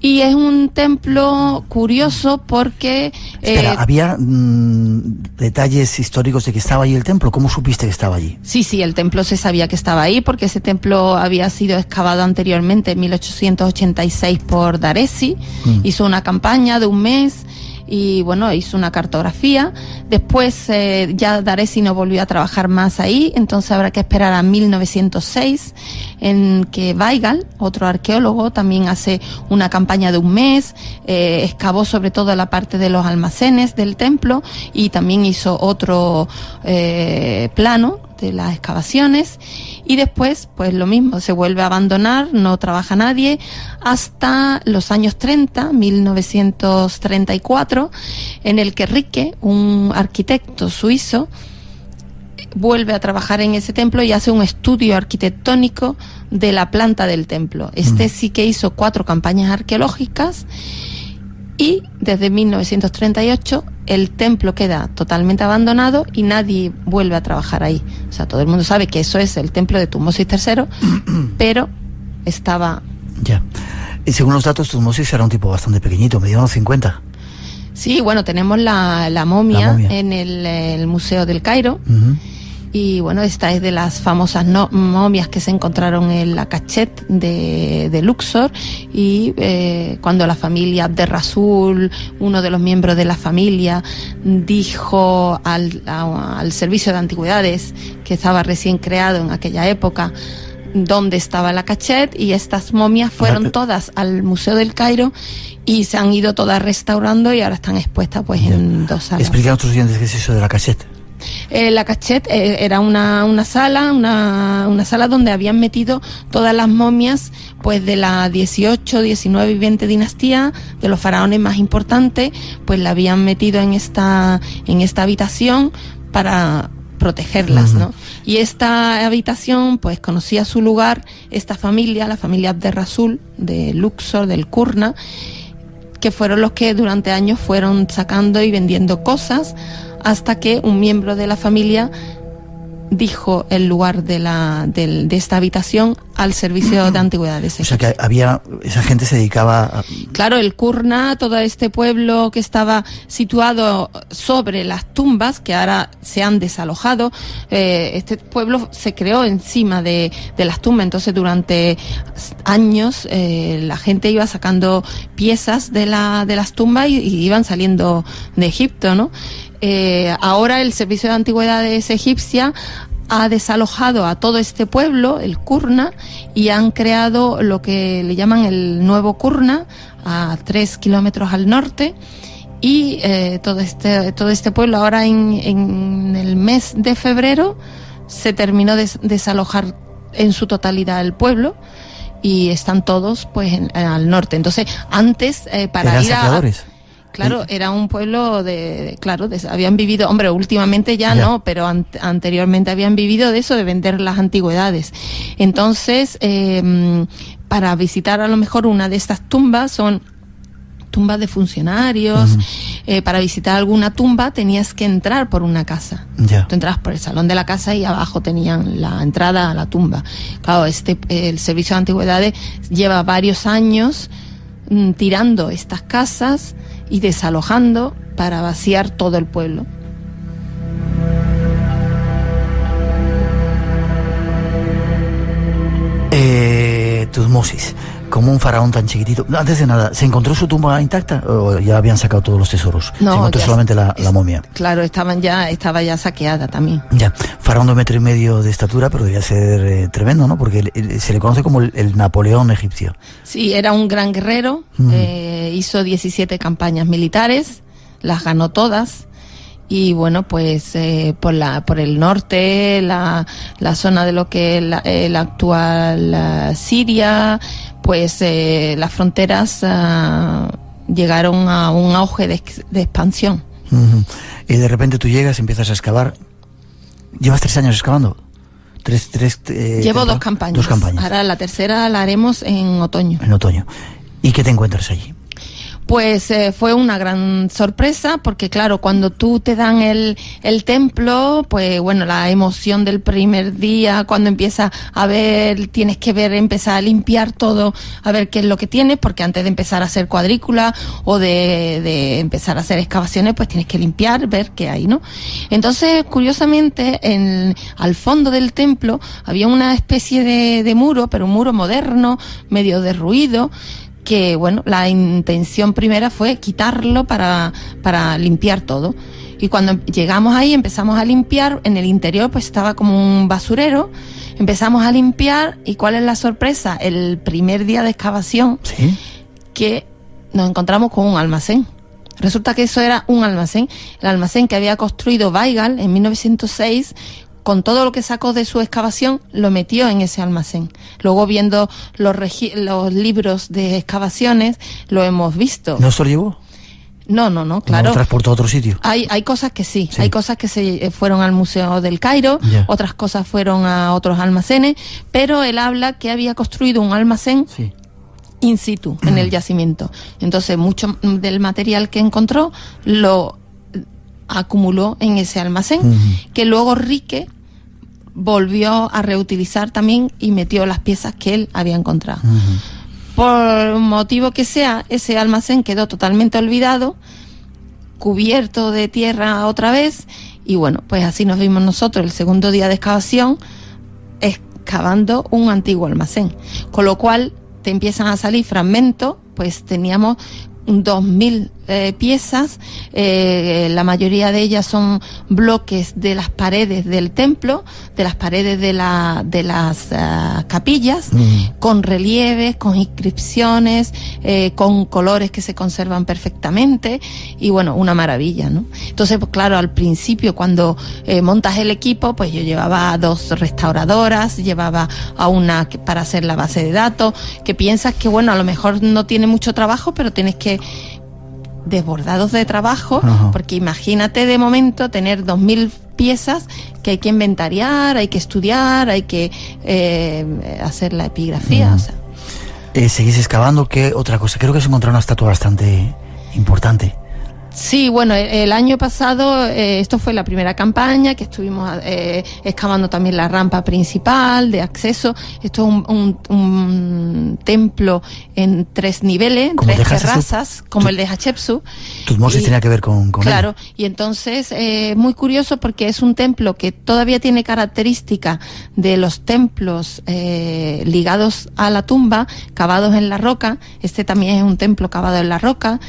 Y es un templo curioso porque... Espera, ¿había detalles históricos de que estaba allí el templo? ¿Cómo supiste que estaba allí? Sí, el templo se sabía que estaba ahí porque ese templo había sido excavado anteriormente en 1886 por Daresi. Hizo una campaña de un mes y bueno, hizo una cartografía. Después ya D'Aresi no volvió a trabajar más ahí, entonces habrá que esperar a 1906 en que Weigel, otro arqueólogo, también hace una campaña de un mes, excavó sobre todo la parte de los almacenes del templo y también hizo otro plano de las excavaciones, y después pues lo mismo, se vuelve a abandonar, no trabaja nadie hasta los años 30, 1934, en el que Ricke, un arquitecto suizo, vuelve a trabajar en ese templo y hace un estudio arquitectónico de la planta del templo. Sí que hizo 4 campañas arqueológicas, y desde 1938 el templo queda totalmente abandonado y nadie vuelve a trabajar ahí. O sea, todo el mundo sabe que eso es el templo de Tutmosis III, pero estaba... Ya. Y según los datos, Tutmosis era un tipo bastante pequeñito, medía unos 50. Sí, bueno, tenemos la momia en el Museo del Cairo. Y bueno, esta es de las famosas momias que se encontraron en la Cachette de Luxor, y cuando la familia Abderrasul, uno de los miembros de la familia, dijo al servicio de antigüedades, que estaba recién creado en aquella época, dónde estaba la Cachette, y estas momias fueron todas al Museo del Cairo y se han ido todas restaurando y ahora están expuestas pues en 2 salas. Explica a nuestros oyentes qué es eso de la Cachette. La Cachette era una sala donde habían metido todas las momias pues de la 18, 19 y 20 dinastía, de los faraones más importantes, pues la habían metido en esta habitación para protegerlas, ¿no? Y esta habitación pues conocía su lugar esta familia, la familia Abderrasul de Luxor, del Kurna, que fueron los que durante años fueron sacando y vendiendo cosas, hasta que un miembro de la familia dijo el lugar de esta habitación al servicio de antigüedades. O sea que esa gente se dedicaba a... Claro, el Kurna, todo este pueblo que estaba situado sobre las tumbas, que ahora se han desalojado, este pueblo se creó encima de las tumbas, entonces durante años la gente iba sacando piezas de las tumbas y iban saliendo de Egipto, ¿no? Ahora el Servicio de Antigüedades egipcia ha desalojado a todo este pueblo, el Kurna, y han creado lo que le llaman el nuevo Kurna, a 3 kilómetros al norte, y todo este pueblo ahora en el mes de febrero se terminó de desalojar en su totalidad el pueblo, y están todos pues al norte. Entonces antes para ir saqueadores. Claro, era un pueblo habían vivido, hombre, últimamente ya no, pero anteriormente habían vivido de eso, de vender las antigüedades. Entonces, para visitar a lo mejor una de estas tumbas, son tumbas de funcionarios, para visitar alguna tumba tenías que entrar por una casa. Tú entrabas por el salón de la casa y abajo tenían la entrada a la tumba. Claro, el Servicio de Antigüedades lleva varios años tirando estas casas y desalojando para vaciar todo el pueblo. Tutmosis, como un faraón tan chiquitito. Antes de nada, ¿se encontró su tumba intacta o ya habían sacado todos los tesoros? No, se encontró solamente la momia. Claro, estaba ya saqueada también. Ya, faraón de 1,5 metros de estatura, pero debía ser tremendo, ¿no? Porque se le conoce como el Napoleón egipcio. Sí, era un gran guerrero, hizo 17 campañas militares, las ganó todas. Y bueno, pues por el norte, la zona de lo que es la actual Siria, pues las fronteras llegaron a un auge de expansión. Y de repente tú llegas, empiezas a excavar. ¿Llevas 3 años excavando? Llevo 2 campañas. 2 campañas. Ahora la tercera la haremos en otoño. En otoño. ¿Y qué te encuentras allí? Pues fue una gran sorpresa, porque claro, cuando tú te dan el templo, pues bueno, la emoción del primer día, cuando empiezas a ver, tienes que empezar a limpiar todo, a ver qué es lo que tienes, porque antes de empezar a hacer cuadrícula o de empezar a hacer excavaciones, pues tienes que limpiar, ver qué hay, ¿no? Entonces, curiosamente, al fondo del templo había una especie de muro, pero un muro moderno, medio derruido, que bueno, la intención primera fue quitarlo para limpiar todo. Y cuando llegamos ahí empezamos a limpiar, en el interior pues estaba como un basurero, empezamos a limpiar y ¿cuál es la sorpresa? El primer día de excavación, ¿sí?, que nos encontramos con un almacén. Resulta que eso era un almacén, el almacén que había construido Weigall en 1906, con todo lo que sacó de su excavación, lo metió en ese almacén. Luego viendo los libros de excavaciones, lo hemos visto. ¿No se lo llevó? No, claro. ¿No lo transportó a otro sitio? Hay cosas que sí, hay cosas que se fueron al Museo del Cairo, otras cosas fueron a otros almacenes, pero él habla que había construido un almacén in situ, en el yacimiento. Entonces, mucho del material que encontró lo acumuló en ese almacén, que luego Rique volvió a reutilizar también y metió las piezas que él había encontrado. Por motivo que sea, ese almacén quedó totalmente olvidado, cubierto de tierra otra vez, y bueno, pues así nos vimos nosotros el segundo día de excavación, excavando un antiguo almacén, con lo cual te empiezan a salir fragmentos, pues teníamos 2000 piezas, la mayoría de ellas son bloques de las paredes del templo, de las paredes de las capillas, con relieves, con inscripciones, con colores que se conservan perfectamente, y bueno, una maravilla, ¿no? Entonces, pues claro, al principio cuando montas el equipo, pues yo llevaba a 2 restauradoras, llevaba a una para hacer la base de datos, que piensas que bueno, a lo mejor no tiene mucho trabajo, pero tienes que desbordados de trabajo, porque imagínate de momento tener 2000 piezas que hay que inventariar, hay que estudiar, hay que hacer la epigrafía, o sea. Seguís excavando, ¿qué otra cosa? Creo que has encontrado una estatua bastante importante. Sí, bueno, el año pasado, esto fue la primera campaña, que estuvimos excavando también la rampa principal de acceso. Esto es un templo en 3 niveles, 3 terrazas, como el de Hatshepsut. Tutmosis tenía que ver con claro, ello. Y entonces, muy curioso porque es un templo que todavía tiene característica de los templos ligados a la tumba, cavados en la roca. Este también es un templo cavado en la roca,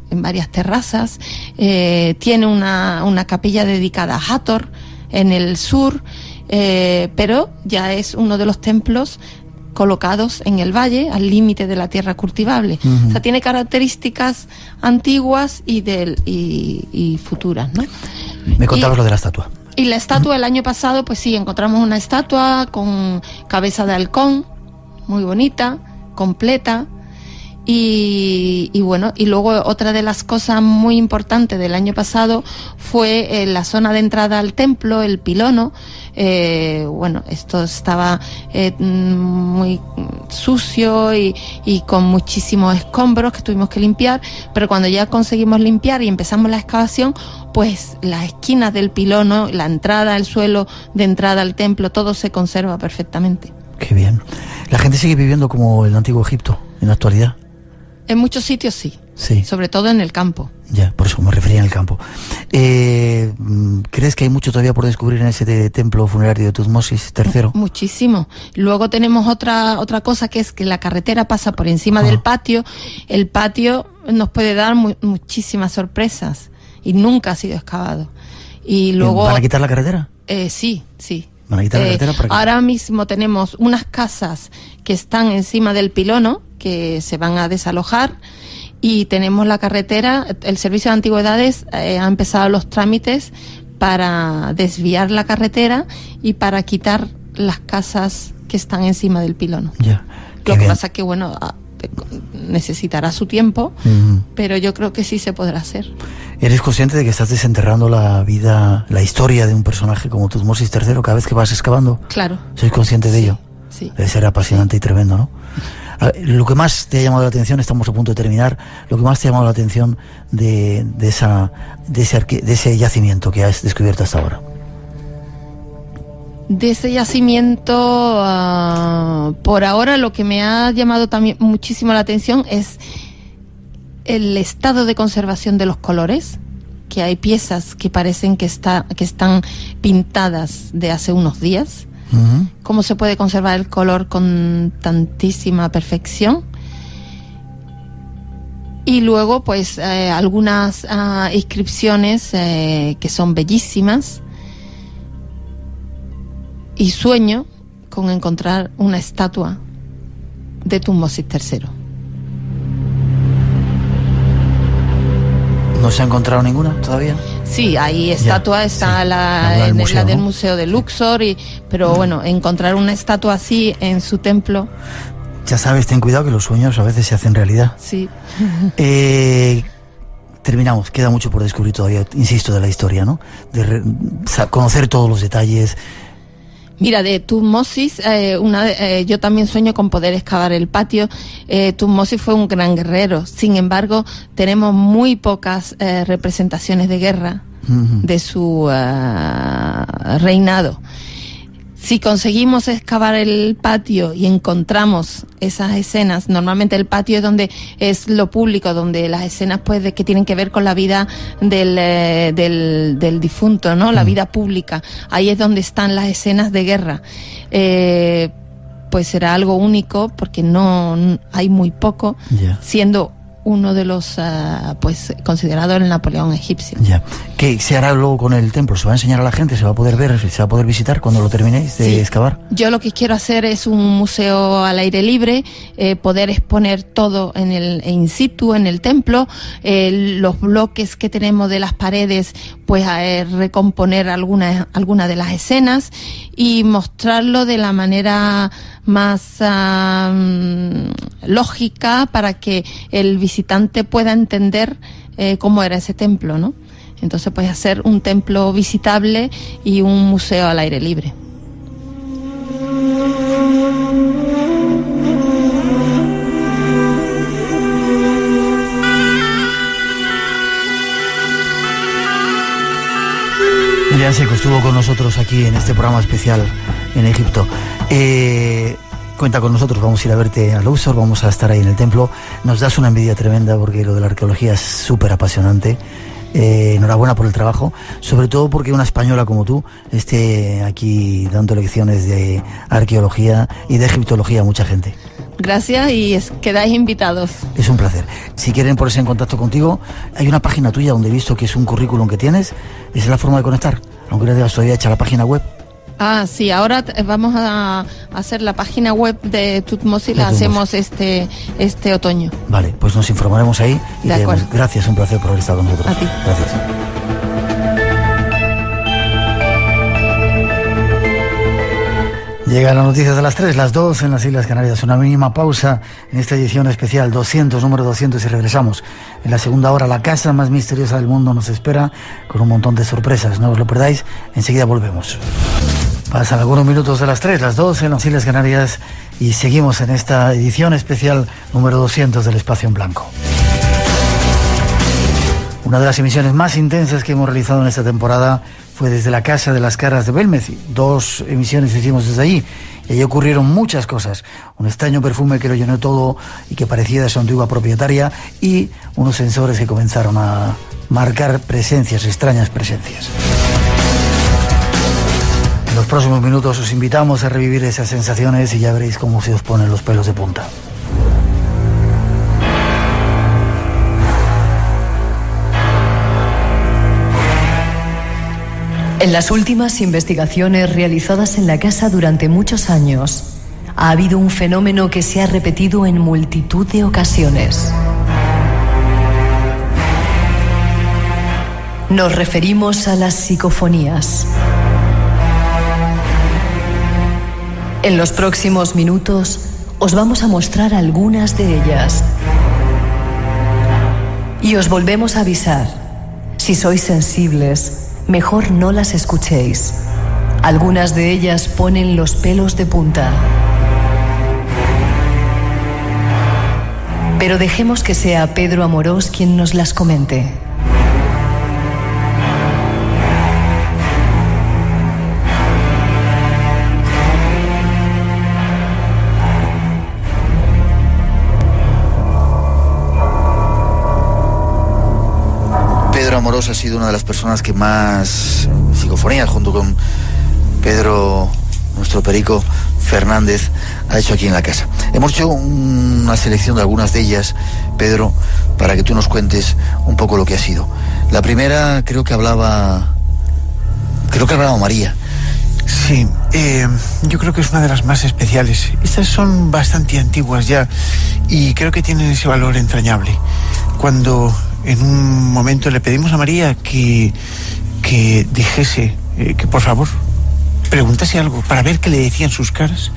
en varias terrazas. Tiene una capilla dedicada a Hathor en el sur, pero ya es uno de los templos colocados en el valle, al límite de la tierra cultivable. O sea, tiene características antiguas y futuras, ¿no? Me contabas lo de la estatua. Y la estatua, el año pasado, pues sí, encontramos una estatua con cabeza de halcón, muy bonita, completa. Y bueno, y luego otra de las cosas muy importantes del año pasado fue la zona de entrada al templo, el pilono. Bueno, esto estaba muy sucio y con muchísimos escombros que tuvimos que limpiar, pero cuando ya conseguimos limpiar y empezamos la excavación, pues las esquinas del pilono, la entrada, el suelo de entrada al templo, todo se conserva perfectamente. Qué bien. ¿La gente sigue viviendo como el antiguo Egipto en la actualidad? En muchos sitios sí, sobre todo en el campo. Ya, por eso me refería en el campo. ¿Crees que hay mucho todavía por descubrir en ese templo funerario de Tutmosis III? Muchísimo. Luego tenemos otra cosa, que es que la carretera pasa por encima del patio. El patio nos puede dar muchísimas sorpresas y nunca ha sido excavado. Y luego ¿van a quitar la carretera? Sí. ¿Van a quitar la carretera? ¿Para qué? Ahora mismo tenemos unas casas que están encima del pilono, que se van a desalojar, y tenemos la carretera. El Servicio de Antigüedades ha empezado los trámites para desviar la carretera y para quitar las casas que están encima del pilono. Ya. Lo que pasa es que, bueno, necesitará su tiempo, pero yo creo que sí se podrá hacer. ¿Eres consciente de que estás desenterrando la vida, la historia de un personaje como Tutmosis III cada vez que vas excavando? Claro. ¿Sois consciente de ello? Sí. Debe ser apasionante y tremendo, ¿no? Lo que más te ha llamado la atención, estamos a punto de terminar, lo que más te ha llamado la atención de ese yacimiento que has descubierto hasta ahora. De ese yacimiento, por ahora lo que me ha llamado también muchísimo la atención es el estado de conservación de los colores, que hay piezas que parecen que están pintadas de hace unos días. ¿Cómo se puede conservar el color con tantísima perfección? Y luego pues algunas inscripciones que son bellísimas, y sueño con encontrar una estatua de Thutmose III. ¿No se ha encontrado ninguna todavía? Sí, hay estatua, está sí. la museo, del ¿no? Museo de Luxor, pero bueno, encontrar una estatua así en su templo. Ya sabes, ten cuidado que los sueños a veces se hacen realidad. Sí. Terminamos, queda mucho por descubrir todavía, insisto, de la historia, ¿no? Conocer todos los detalles. Mira, de Thutmosis, yo también sueño con poder excavar el patio. Thutmosis fue un gran guerrero, sin embargo, tenemos muy pocas representaciones de guerra de su reinado. Si conseguimos excavar el patio y encontramos esas escenas, normalmente el patio es donde es lo público, donde las escenas pues que tienen que ver con la vida del difunto, ¿no? La vida pública. Ahí es donde están las escenas de guerra. Pues será algo único porque no hay muy poco, siendo uno de los pues considerado el Napoleón egipcio. Ya. ¿Qué se hará luego con el templo? ¿Se va a enseñar a la gente? ¿Se va a poder ver? ¿Se va a poder visitar cuando lo terminéis de excavar? Yo lo que quiero hacer es un museo al aire libre, poder exponer todo en el in situ, en el templo, los bloques que tenemos de las paredes, pues recomponer alguna de las escenas y mostrarlo de la manera más lógica para que el visitante pueda entender cómo era ese templo, ¿no? Entonces, pues hacer un templo visitable y un museo al aire libre. Miriam Seco estuvo con nosotros aquí en este programa especial en Egipto. Cuenta con nosotros, vamos a ir a verte a Luxor, vamos a estar ahí en el templo. Nos das una envidia tremenda porque lo de la arqueología es súper apasionante. Enhorabuena por el trabajo, sobre todo porque una española como tú esté aquí dando lecciones de arqueología y de egiptología a mucha gente. Gracias y quedáis invitados. Es un placer. Si quieren ponerse en contacto contigo, hay una página tuya donde he visto que es un currículum que tienes. Esa es la forma de conectar, aunque no tengas todavía hecha la página web. Ah, sí, ahora vamos a hacer la página web de Thutmose y la hacemos este otoño. Vale, pues nos informaremos ahí y gracias, un placer por haber estado con nosotros. A ti. Gracias. Llegan las noticias de las 3, las 2 en las Islas Canarias. Una mínima pausa en esta edición especial 200, número 200, y regresamos. En la segunda hora, la casa más misteriosa del mundo nos espera con un montón de sorpresas. No os lo perdáis, enseguida volvemos. Pasan algunos minutos de las 3, las 2 en las Islas Canarias y seguimos en esta edición especial número 200 del Espacio en Blanco. Una de las emisiones más intensas que hemos realizado en esta temporada fue desde la Casa de las Caras de Belmez. 2 emisiones hicimos desde allí y allí ocurrieron muchas cosas. Un extraño perfume que lo llenó todo y que parecía de su antigua propietaria, y unos sensores que comenzaron a marcar presencias, extrañas presencias. En los próximos minutos os invitamos a revivir esas sensaciones y ya veréis cómo se os ponen los pelos de punta. En las últimas investigaciones realizadas en la casa durante muchos años, ha habido un fenómeno que se ha repetido en multitud de ocasiones. Nos referimos a las psicofonías. En los próximos minutos os vamos a mostrar algunas de ellas. Y os volvemos a avisar, si sois sensibles, mejor no las escuchéis. Algunas de ellas ponen los pelos de punta. Pero dejemos que sea Pedro Amorós quien nos las comente. Pedro Amorós ha sido una de las personas que más psicofonías, junto con Pedro nuestro perico Fernández, ha hecho aquí en la casa. Hemos hecho una selección de algunas de ellas, Pedro, para que tú nos cuentes un poco lo que ha sido. La primera creo que hablaba María. Sí, yo creo que es una de las más especiales. Estas son bastante antiguas ya y creo que tienen ese valor entrañable. Cuando en un momento le pedimos a María que dijese, que por favor preguntase algo para ver qué le decían sus caras,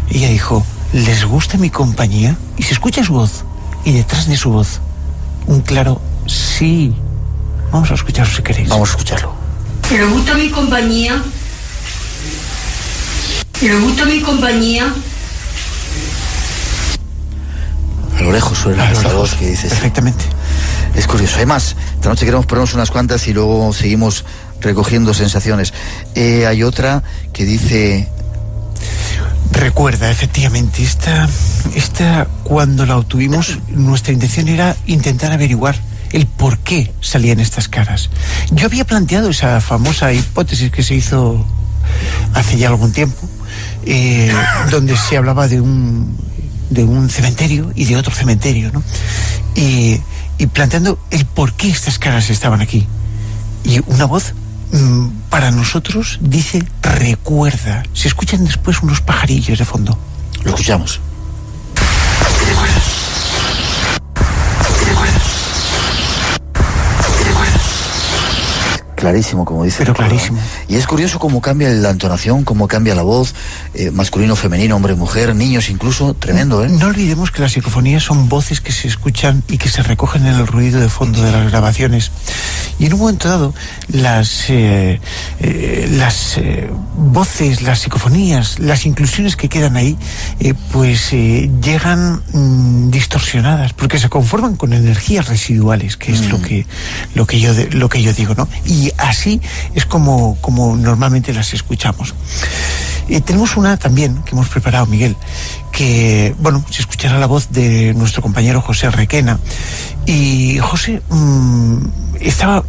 ella dijo: ¿les gusta mi compañía? Y se escucha su voz, y detrás de su voz un claro sí. Vamos a escucharlo si queréis. Vamos a escucharlo. ¿Les gusta mi compañía? ¿Les gusta mi compañía? A lo lejos suena esa voz que dices. Perfectamente. Es curioso. Además, esta noche queremos ponernos unas cuantas y luego seguimos recogiendo sensaciones. Hay otra que dice... Recuerda, efectivamente, esta cuando la obtuvimos, nuestra intención era intentar averiguar el por qué salían estas caras. Yo había planteado esa famosa hipótesis que se hizo hace ya algún tiempo, donde se hablaba de un cementerio y de otro cementerio, ¿no? Y planteando el por qué estas caras estaban aquí. Y una voz, para nosotros, dice recuerda. Se escuchan después unos pajarillos de fondo. Lo escuchamos. Clarísimo, como dice. Pero clarísimo. Y es curioso cómo cambia la entonación, cómo cambia la voz, masculino, femenino, hombre, mujer, niños incluso, tremendo, ¿eh? No olvidemos que las psicofonías son voces que se escuchan y que se recogen en el ruido de fondo de las grabaciones. Y en un momento dado, las voces, las psicofonías, las inclusiones que quedan ahí, llegan distorsionadas, porque se conforman con energías residuales, que es lo que yo digo, ¿no? Y así es como normalmente las escuchamos. Tenemos una también que hemos preparado, Miguel, que, bueno, se escuchará la voz de nuestro compañero José Requena. Y José estaba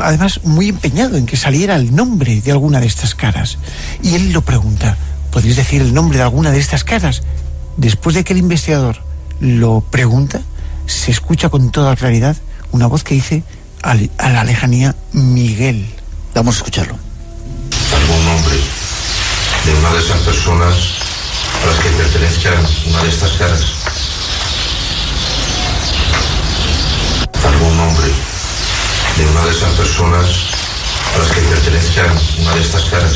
además muy empeñado en que saliera el nombre de alguna de estas caras. Y él lo pregunta: ¿podéis decir el nombre de alguna de estas caras? Después de que el investigador lo pregunta, se escucha con toda claridad una voz que dice a la lejanía: Miguel. Vamos a escucharlo. ¿Algún nombre de una de esas personas a las que pertenezcan una de estas caras? ¿Algún nombre de una de esas personas a las que pertenezcan una de estas caras?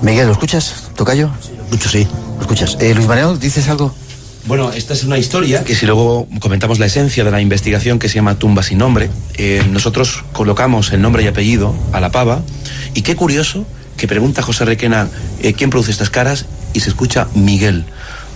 Miguel, ¿lo escuchas, tocayo? Sí, lo escucho, sí. ¿Lo escuchas? Luis Mariano, ¿dices algo? Bueno, esta es una historia que, si luego comentamos la esencia de la investigación, que se llama Tumba sin nombre, nosotros colocamos el nombre y apellido a la pava, y qué curioso que pregunta José Requena quién produce estas caras, y se escucha Miguel.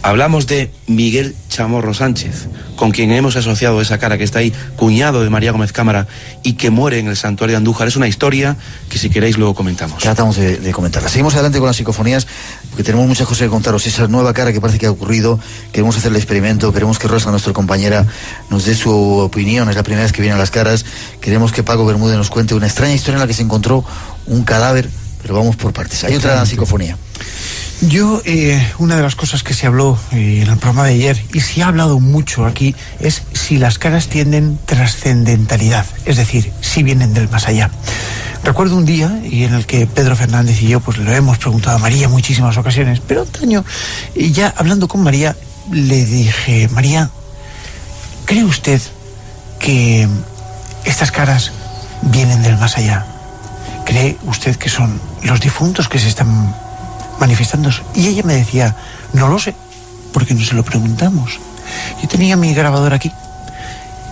Hablamos de Miguel Chamorro Sánchez, con quien hemos asociado esa cara que está ahí, cuñado de María Gómez Cámara, y que muere en el santuario de Andújar. Es una historia que, si queréis, luego comentamos. Tratamos de comentarla. Seguimos adelante con las psicofonías, porque tenemos muchas cosas que contaros. Esa nueva cara que parece que ha ocurrido, queremos hacer el experimento, queremos que Rosa, nuestra compañera, nos dé su opinión. Es la primera vez que vienen las caras. Queremos que Paco Bermúdez nos cuente una extraña historia en la que se encontró un cadáver, pero vamos por partes. Hay otra psicofonía. Yo, una de las cosas que se habló en el programa de ayer, y se ha hablado mucho aquí, es si las caras tienen trascendentalidad, es decir, si vienen del más allá. Recuerdo un día en el que Pedro Fernández y yo pues lo hemos preguntado a María en muchísimas ocasiones, pero antaño, ya hablando con María, le dije: María, ¿cree usted que estas caras vienen del más allá? ¿Cree usted que son los difuntos que se están manifestándose? Y ella me decía: no lo sé, porque no se lo preguntamos. Yo tenía mi grabadora aquí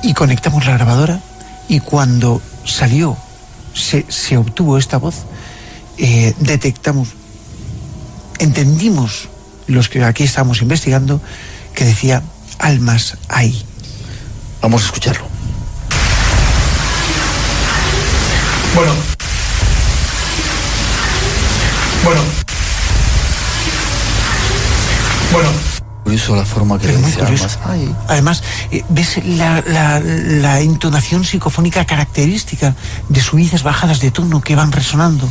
y conectamos la grabadora, y cuando salió, se obtuvo esta voz, detectamos, entendimos, los que aquí estamos investigando, que decía: almas hay. Vamos a escucharlo. Curioso la forma que le dice Además, ves la entonación psicofónica característica de subidas, bajadas de tono que van resonando.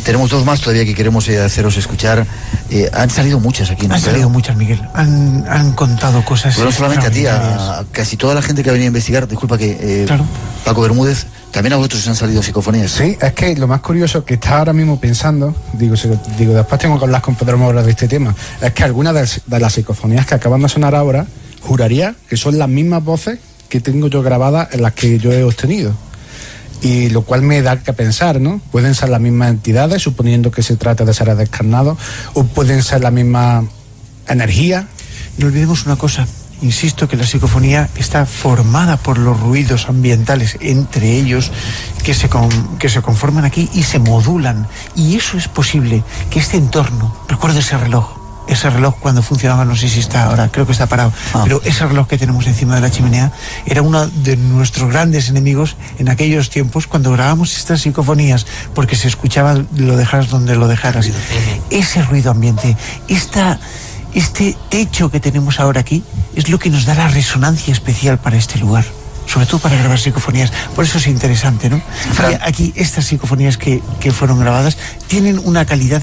Tenemos dos más todavía que queremos haceros escuchar. Han salido muchas aquí, ¿no? Han salido muchas, Miguel. Han contado cosas. Pero no solamente a ti, a casi toda la gente que ha venido a investigar. Disculpa que claro. Paco Bermúdez, también a vosotros han salido psicofonías. Sí, es que lo más curioso que está ahora mismo pensando, digo, después tengo que hablar con Pedro Mora de este tema, es que algunas de las psicofonías que acaban de sonar ahora, juraría que son las mismas voces que tengo yo grabadas en las que yo he obtenido. Y lo cual me da que pensar, ¿no? Pueden ser las mismas entidades, suponiendo que se trata de seres descarnados, o pueden ser la misma energía. No olvidemos una cosa. Insisto que la psicofonía está formada por los ruidos ambientales, entre ellos, que se conforman aquí y se modulan. Y eso es posible, que este entorno, recuerdo ese reloj cuando funcionaba, no sé si está ahora, creo que está parado, pero ese reloj que tenemos encima de la chimenea era uno de nuestros grandes enemigos en aquellos tiempos cuando grabamos estas psicofonías, porque se escuchaba lo dejaras donde lo dejaras. Ese ruido ambiente, este techo que tenemos ahora aquí es lo que nos da la resonancia especial para este lugar, sobre todo para grabar psicofonías. Por eso es interesante, ¿no? Aquí estas psicofonías que fueron grabadas tienen una calidad,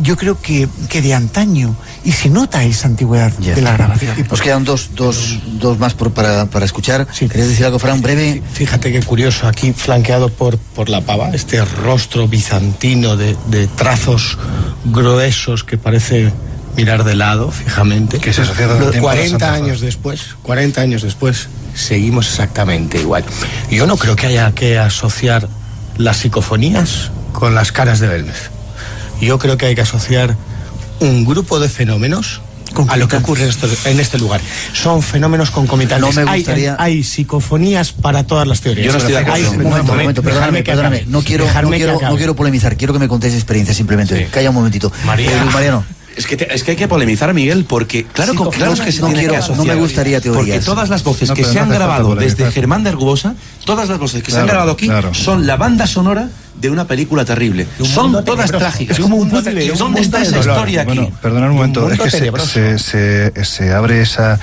yo creo que de antaño, y se nota esa antigüedad de la grabación. Nos quedan dos más para escuchar. Sí. ¿Querías decir algo, Fran, breve? Fíjate qué curioso, aquí flanqueado por la pava, este rostro bizantino de trazos gruesos que parece mirar de lado fijamente. Que se asocia todo el tiempo 40 años después seguimos exactamente igual. Yo no creo que haya que asociar las psicofonías con las caras de Belmez. Yo creo que hay que asociar un grupo de fenómenos a lo que ocurre en este lugar. Son fenómenos concomitantes. No me gustaría... hay psicofonías para todas las teorías. Yo no estoy de acuerdo. Un momento, perdóname. No quiero polemizar, quiero que me contéis experiencia simplemente. Sí. Calla un momentito. Mariano. Es que hay que polemizar, Miguel, porque claro que se tiene que asociar. No me gustaría teorías. Porque todas las voces que se han grabado desde Germán de Argubosa, todas las voces que se han grabado aquí son la banda sonora de una película terrible. Son todas trágicas. Es como un puzzle. ¿Dónde está esa historia aquí? Bueno, perdonad un momento, es que se abre esa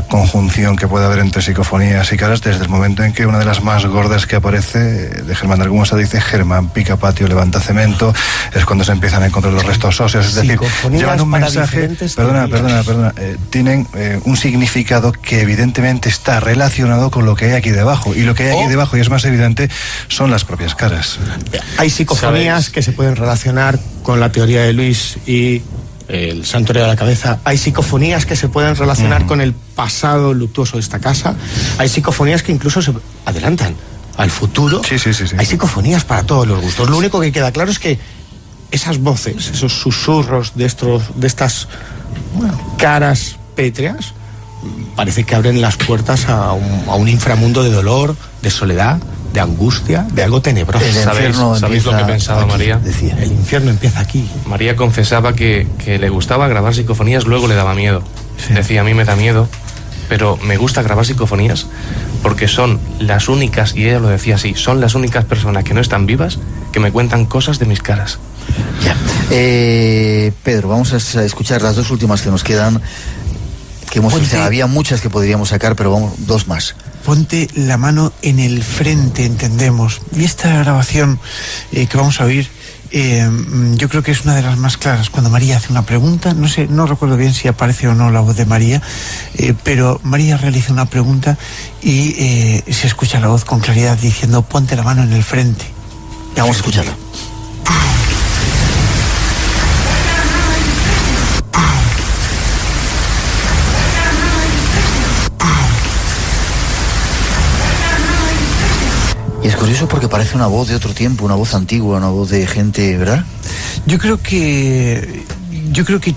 conjunción que puede haber entre psicofonías y caras desde el momento en que una de las más gordas que aparece de Germán de Argumosa dice Germán pica patio, levanta cemento, es cuando se empiezan a encontrar los restos óseos, es decir, llevan un mensaje, perdona, tienen un significado que evidentemente está relacionado con lo que hay aquí debajo, y lo que hay aquí debajo, y es más evidente, son las propias caras. Hay psicofonías que se pueden relacionar con la teoría de Luis y el santuario de la cabeza. Hay psicofonías que se pueden relacionar con el pasado luctuoso de esta casa. Hay psicofonías que incluso se adelantan al futuro. Sí. Hay psicofonías para todos los gustos. Lo único que queda claro es que esas voces, esos susurros de estas caras pétreas, parece que abren las puertas a un inframundo de dolor, de soledad, de angustia, de algo tenebroso. ¿Sabéis lo que pensaba aquí, María? Decía, el infierno empieza aquí. María confesaba que le gustaba grabar psicofonías, luego le daba miedo. Sí. Decía, a mí me da miedo, pero me gusta grabar psicofonías porque son las únicas, y ella lo decía así, son las únicas personas que no están vivas que me cuentan cosas de mis caras. Ya. Pedro, vamos a escuchar las dos últimas que nos quedan. Había muchas que podríamos sacar, pero vamos, dos más. Ponte la mano en el frente, entendemos. Y esta grabación que vamos a oír, yo creo que es una de las más claras. Cuando María hace una pregunta, no recuerdo bien si aparece o no la voz de María, pero María realiza una pregunta y se escucha la voz con claridad diciendo, ponte la mano en el frente. Ya vamos a escucharla. Y es curioso porque parece una voz de otro tiempo, una voz antigua, una voz de gente, ¿verdad? Yo creo que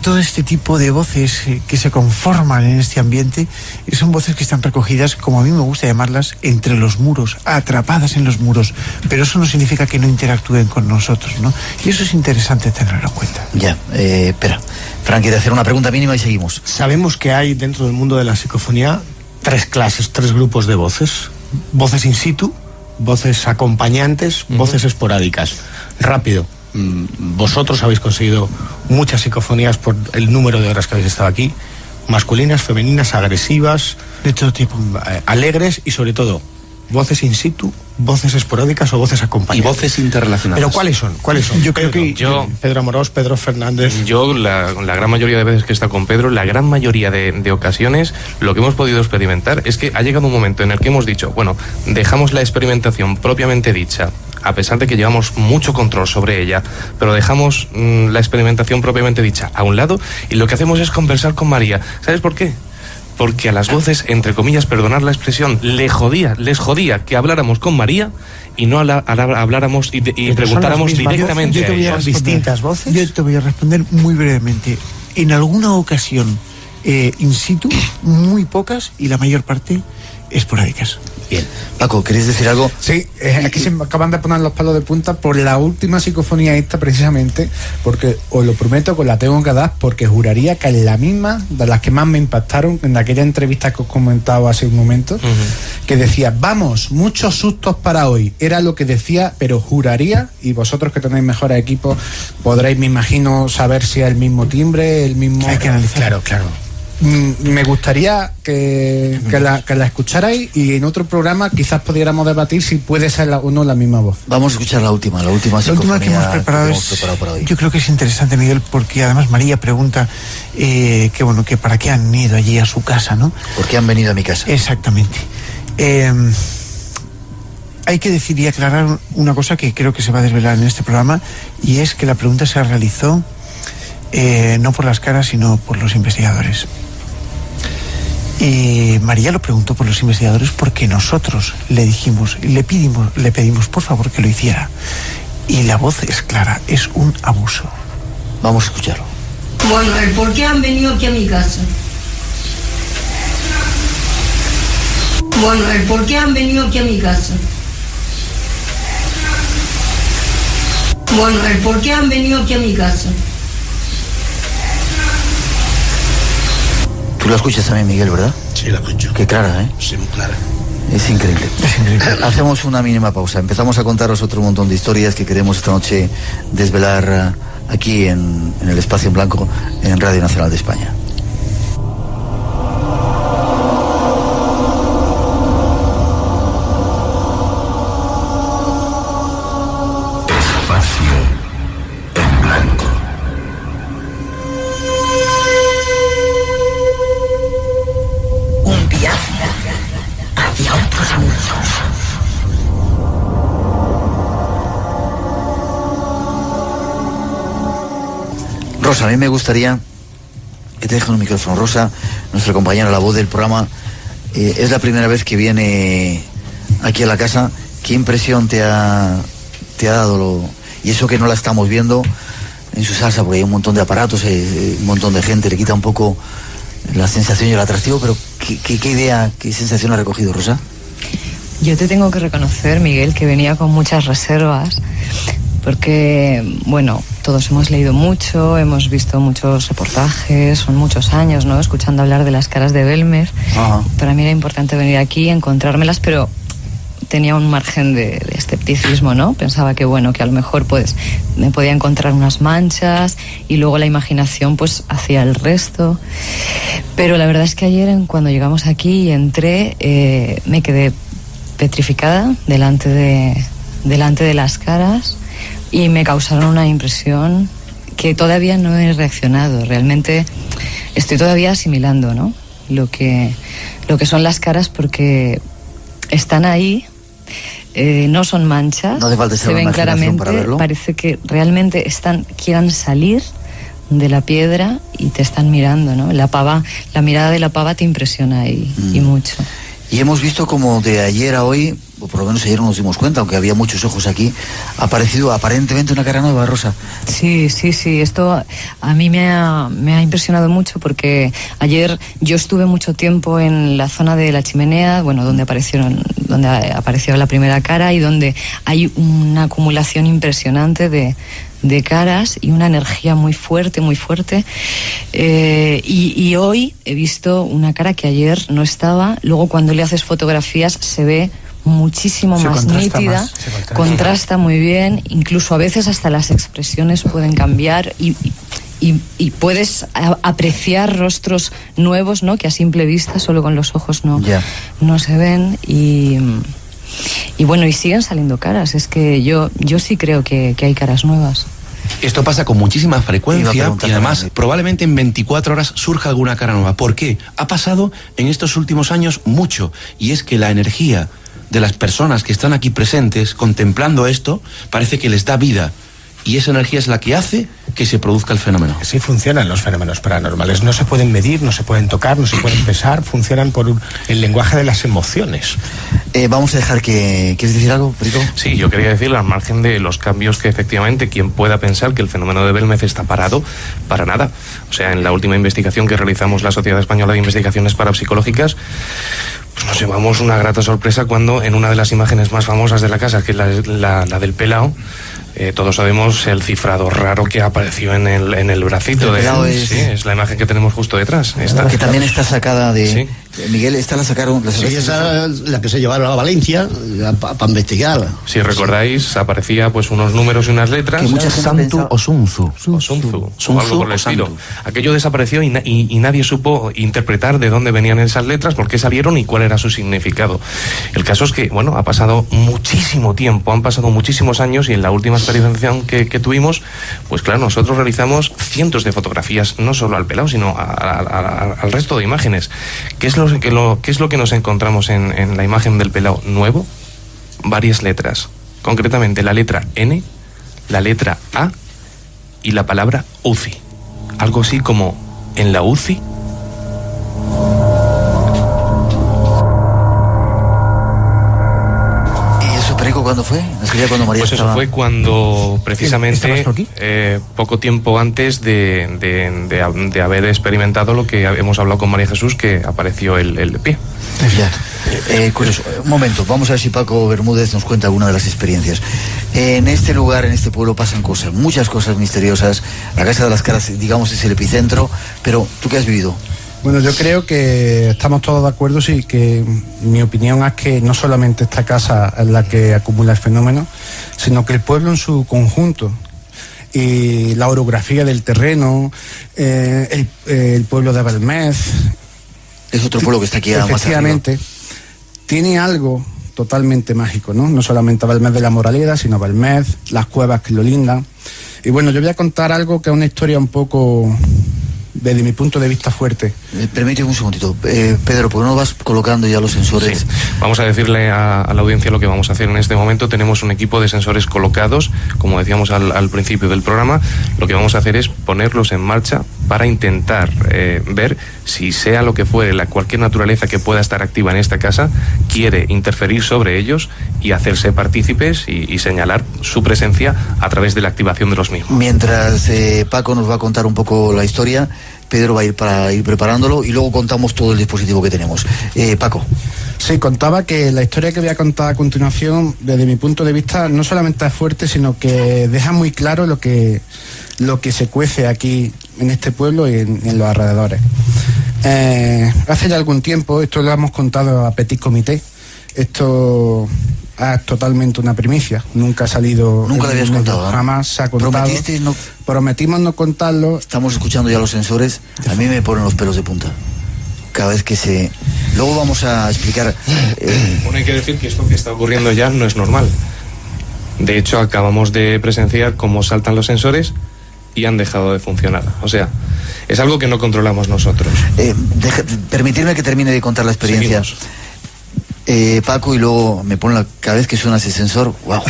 todo este tipo de voces que se conforman en este ambiente son voces que están recogidas, como a mí me gusta llamarlas, entre los muros, atrapadas en los muros. Pero eso no significa que no interactúen con nosotros, ¿no? Y eso es interesante tenerlo en cuenta. Ya, espera. Frank, quiere hacer una pregunta mínima y seguimos. Sabemos que hay dentro del mundo de la psicofonía tres grupos de voces. Voces in situ, voces acompañantes, voces esporádicas. Rápido, Vosotros habéis conseguido muchas psicofonías por el número de horas que habéis estado aquí, masculinas, femeninas, agresivas, de todo tipo, alegres y sobre todo voces in situ, voces esporádicas o voces acompañadas. Y voces interrelacionadas. ¿Pero cuáles son? Yo creo que Pedro Amorós, Pedro Fernández. Yo, la gran mayoría de veces que he estado con Pedro, la gran mayoría de ocasiones, lo que hemos podido experimentar es que ha llegado un momento en el que hemos dicho, bueno, dejamos la experimentación propiamente dicha, a pesar de que llevamos mucho control sobre ella, pero dejamos la experimentación propiamente dicha a un lado y lo que hacemos es conversar con María. ¿Sabes por qué? Porque a las voces, entre comillas, perdonar la expresión, les jodía que habláramos con María y no habláramos y preguntáramos directamente yo te voy a ¿Son distintas voces? Yo te voy a responder muy brevemente. En alguna ocasión in situ, muy pocas y la mayor parte esporádicas. Bien. Paco, ¿queréis decir algo? Sí, aquí se me acaban de poner los pelos de punta por la última psicofonía esta precisamente, porque os lo prometo que la tengo que dar, porque juraría que es la misma de las que más me impactaron en aquella entrevista que os comentaba hace un momento, que decía, vamos, muchos sustos para hoy, era lo que decía, pero juraría, y vosotros que tenéis mejores equipos podréis, me imagino, saber si es el mismo timbre, el mismo... Hay que analizar. Claro. Me gustaría que la escucharais y en otro programa quizás pudiéramos debatir si puede ser o no la misma voz. Vamos a escuchar la última psicofonía que hemos preparado para hoy. Yo creo que es interesante, Miguel, porque además María pregunta que para qué han ido allí a su casa, ¿no? ¿Por qué han venido a mi casa? Exactamente. Hay que decir y aclarar una cosa que creo que se va a desvelar en este programa, y es que la pregunta se realizó no por las caras, sino por los investigadores. María lo preguntó por los investigadores porque nosotros le dijimos, le pedimos por favor que lo hiciera. Y la voz es clara, es un abuso. Vamos a escucharlo. Bueno, el por qué han venido aquí a mi casa. Bueno, el por qué han venido aquí a mi casa. Bueno, el por qué han venido aquí a mi casa. Tú la escuchas también, Miguel, ¿verdad? Sí, la escucho. Qué clara, ¿eh? Sí, muy clara. Es increíble. Hacemos una mínima pausa. Empezamos a contaros otro montón de historias que queremos esta noche desvelar aquí en el Espacio en Blanco, en Radio Nacional de España. Espacio en Blanco. Un viaje hacia otros mundos. Rosa, a mí me gustaría que te dejen un micrófono. Rosa, nuestra compañera, la voz del programa, es la primera vez que viene aquí a la casa. ¿Qué impresión te ha dado y eso que no la estamos viendo en su salsa, porque hay un montón de aparatos, un montón de gente, le quita un poco la sensación y el atractivo, pero ¿qué idea, qué sensación ha recogido, Rosa? Yo te tengo que reconocer, Miguel, que venía con muchas reservas, porque, bueno, todos hemos leído mucho, hemos visto muchos reportajes, son muchos años, ¿no?, escuchando hablar de las caras de Belmer. Ajá. Para mí era importante venir aquí, encontrármelas, pero tenía un margen de escepticismo, ¿no? Pensaba que, bueno, que a lo mejor pues me podía encontrar unas manchas y luego la imaginación pues hacía el resto. Pero la verdad es que ayer, cuando llegamos aquí y entré, me quedé petrificada delante de las caras y me causaron una impresión que todavía no he reaccionado. Realmente estoy todavía asimilando, ¿no?, lo que son las caras, porque están ahí. No son manchas, no hace falta se ven claramente, parece que realmente quieran salir de la piedra y te están mirando, ¿no? La mirada de la pava te impresiona y mucho. Y hemos visto como de ayer a hoy, o por lo menos ayer nos dimos cuenta, aunque había muchos ojos aquí, ha aparecido aparentemente una cara nueva, Rosa. Sí, esto a mí me ha impresionado mucho, porque ayer yo estuve mucho tiempo en la zona de la chimenea, bueno, donde apareció la primera cara y donde hay una acumulación impresionante de caras y una energía muy fuerte, y hoy he visto una cara que ayer no estaba. Luego, cuando le haces fotografías, se ve muchísimo más nítida, contrasta muy bien, incluso a veces hasta las expresiones pueden cambiar y puedes apreciar rostros nuevos, ¿no? Que a simple vista, solo con los ojos no se ven y bueno, y siguen saliendo caras. Es que yo sí creo que hay caras nuevas. Esto pasa con muchísima frecuencia y además probablemente en 24 horas surja alguna cara nueva. ¿Por qué? Ha pasado en estos últimos años mucho, y es que la energía de las personas que están aquí presentes contemplando esto parece que les da vida, y esa energía es la que hace que se produzca el fenómeno. Así funcionan los fenómenos paranormales. No se pueden medir, no se pueden tocar, no se pueden pesar, funcionan por el lenguaje de las emociones. Vamos a dejar que... ¿Quieres decir algo, Perico? Sí, yo quería decir, al margen de los cambios que efectivamente quien pueda pensar que el fenómeno de Belmez está parado, para nada. O sea, en la última investigación que realizamos la Sociedad Española de Investigaciones Parapsicológicas, pues nos llevamos una grata sorpresa cuando en una de las imágenes más famosas de la casa, que es la del pelao, todos sabemos el cifrado raro que apareció en el bracito de él. Sí, es la imagen que tenemos justo detrás. Esta. Que también está sacada de... ¿Sí? Miguel, esta la sacaron... Sí, esa es la que se llevaron a Valencia para investigar. Si recordáis, aparecía pues unos números y unas letras. Que mucha gente Santu o Sunzu. O algo por el estilo. Aquello desapareció y nadie supo interpretar de dónde venían esas letras, por qué salieron y cuál era su significado. El caso es que, bueno, ha pasado muchísimo tiempo, han pasado muchísimos años, y en la última experimentación que tuvimos, pues claro, nosotros realizamos cientos de fotografías, no solo al pelao, sino al resto de imágenes. ¿Qué es lo que nos encontramos en la imagen del pelao nuevo? Varias letras, concretamente la letra N, la letra A y la palabra UCI. Algo así como en la UCI. ¿Cuándo fue? Cuando María pues eso estaba... fue cuando precisamente poco tiempo antes de haber experimentado lo que hemos hablado con María Jesús, que apareció el pie. Ya. Curioso. Un momento, vamos a ver si Paco Bermúdez nos cuenta alguna de las experiencias. En este lugar, en este pueblo, pasan cosas, muchas cosas misteriosas. La Casa de las Caras, digamos, es el epicentro, pero ¿tú qué has vivido? Bueno, yo creo que estamos todos de acuerdo, sí, que mi opinión es que no solamente esta casa es la que acumula el fenómeno, sino que el pueblo en su conjunto, y la orografía del terreno, el pueblo de Belmez... Es otro pueblo que está aquí a efectivamente, tiene algo totalmente mágico, ¿no? No solamente Belmez de la Moraleda, sino Belmez, las cuevas que lo lindan. Y bueno, yo voy a contar algo que es una historia un poco... desde mi punto de vista fuerte. Permíteme un segundito, Pedro, ¿por qué no vas colocando ya los sensores? Sí. Vamos a decirle a la audiencia lo que vamos a hacer en este momento. Tenemos un equipo de sensores colocados, como decíamos al principio del programa. Lo que vamos a hacer es ponerlos en marcha para intentar ver si, sea lo que fuere, cualquier naturaleza que pueda estar activa en esta casa, quiere interferir sobre ellos y hacerse partícipes y señalar su presencia a través de la activación de los mismos. Mientras Paco nos va a contar un poco la historia, Pedro va a ir preparándolo y luego contamos todo el dispositivo que tenemos. Paco. Sí, contaba que la historia que voy a contar a continuación, desde mi punto de vista, no solamente es fuerte, sino que deja muy claro lo que se cuece aquí en este pueblo y en los alrededores. Hace ya algún tiempo, esto lo hemos contado a Petit Comité, esto es totalmente una primicia, nunca ha salido... Nunca lo habías contado, ¿no? Jamás se ha contado. Prometimos no contarlo. Estamos escuchando ya los sensores, a mí me ponen los pelos de punta. Cada vez que se... Luego vamos a explicar... Bueno, hay que decir que esto que está ocurriendo ya no es normal. De hecho, acabamos de presenciar cómo saltan los sensores y han dejado de funcionar. O sea, es algo que no controlamos nosotros. Permitidme que termine de contar la experiencia. Paco, y luego me pone cada vez que suena ese sensor, wow.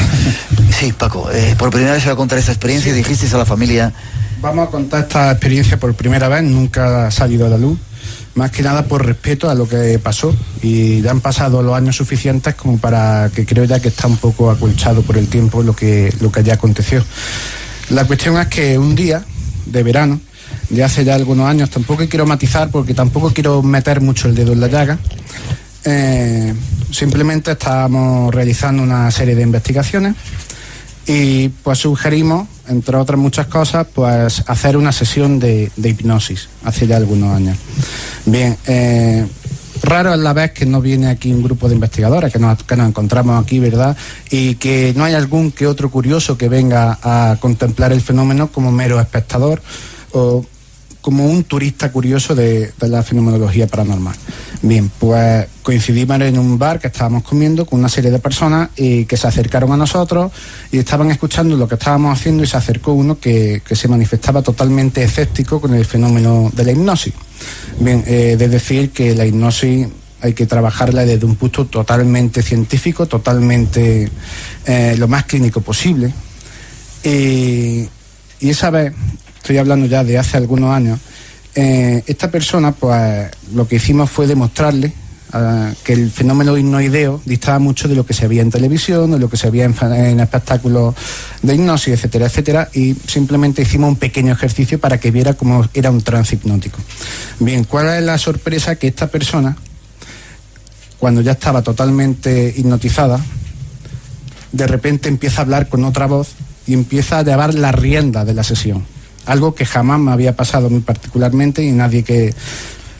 Sí, Paco, por primera vez se va a contar esta experiencia, sí. Dijiste a la familia... Vamos a contar esta experiencia por primera vez, nunca ha salido a la luz, más que nada por respeto a lo que pasó, y ya han pasado los años suficientes como para que creo ya que está un poco acolchado por el tiempo lo que ya aconteció. La cuestión es que un día de verano, de hace ya algunos años, tampoco quiero matizar porque tampoco quiero meter mucho el dedo en la llaga, simplemente estábamos realizando una serie de investigaciones y pues sugerimos, entre otras muchas cosas, pues hacer una sesión de hipnosis hace ya algunos años. Bien, Raro es la vez que no viene aquí un grupo de investigadores, que nos encontramos aquí, ¿verdad? Y que no hay algún que otro curioso que venga a contemplar el fenómeno como mero espectador o como un turista curioso de la fenomenología paranormal. Bien, pues coincidimos en un bar que estábamos comiendo con una serie de personas y que se acercaron a nosotros y estaban escuchando lo que estábamos haciendo, y se acercó uno que se manifestaba totalmente escéptico con el fenómeno de la hipnosis. Bien, de decir que la hipnosis hay que trabajarla desde un punto totalmente científico, totalmente lo más clínico posible. Y esa vez, estoy hablando ya de hace algunos años, esta persona, pues lo que hicimos fue demostrarle que el fenómeno hipnoideo distaba mucho de lo que se veía en televisión, de lo que se veía en espectáculos de hipnosis, etcétera, etcétera, y simplemente hicimos un pequeño ejercicio para que viera cómo era un trance hipnótico. Bien, ¿cuál es la sorpresa? Que esta persona, cuando ya estaba totalmente hipnotizada, de repente empieza a hablar con otra voz y empieza a llevar la rienda de la sesión. Algo que jamás me había pasado muy particularmente, y nadie que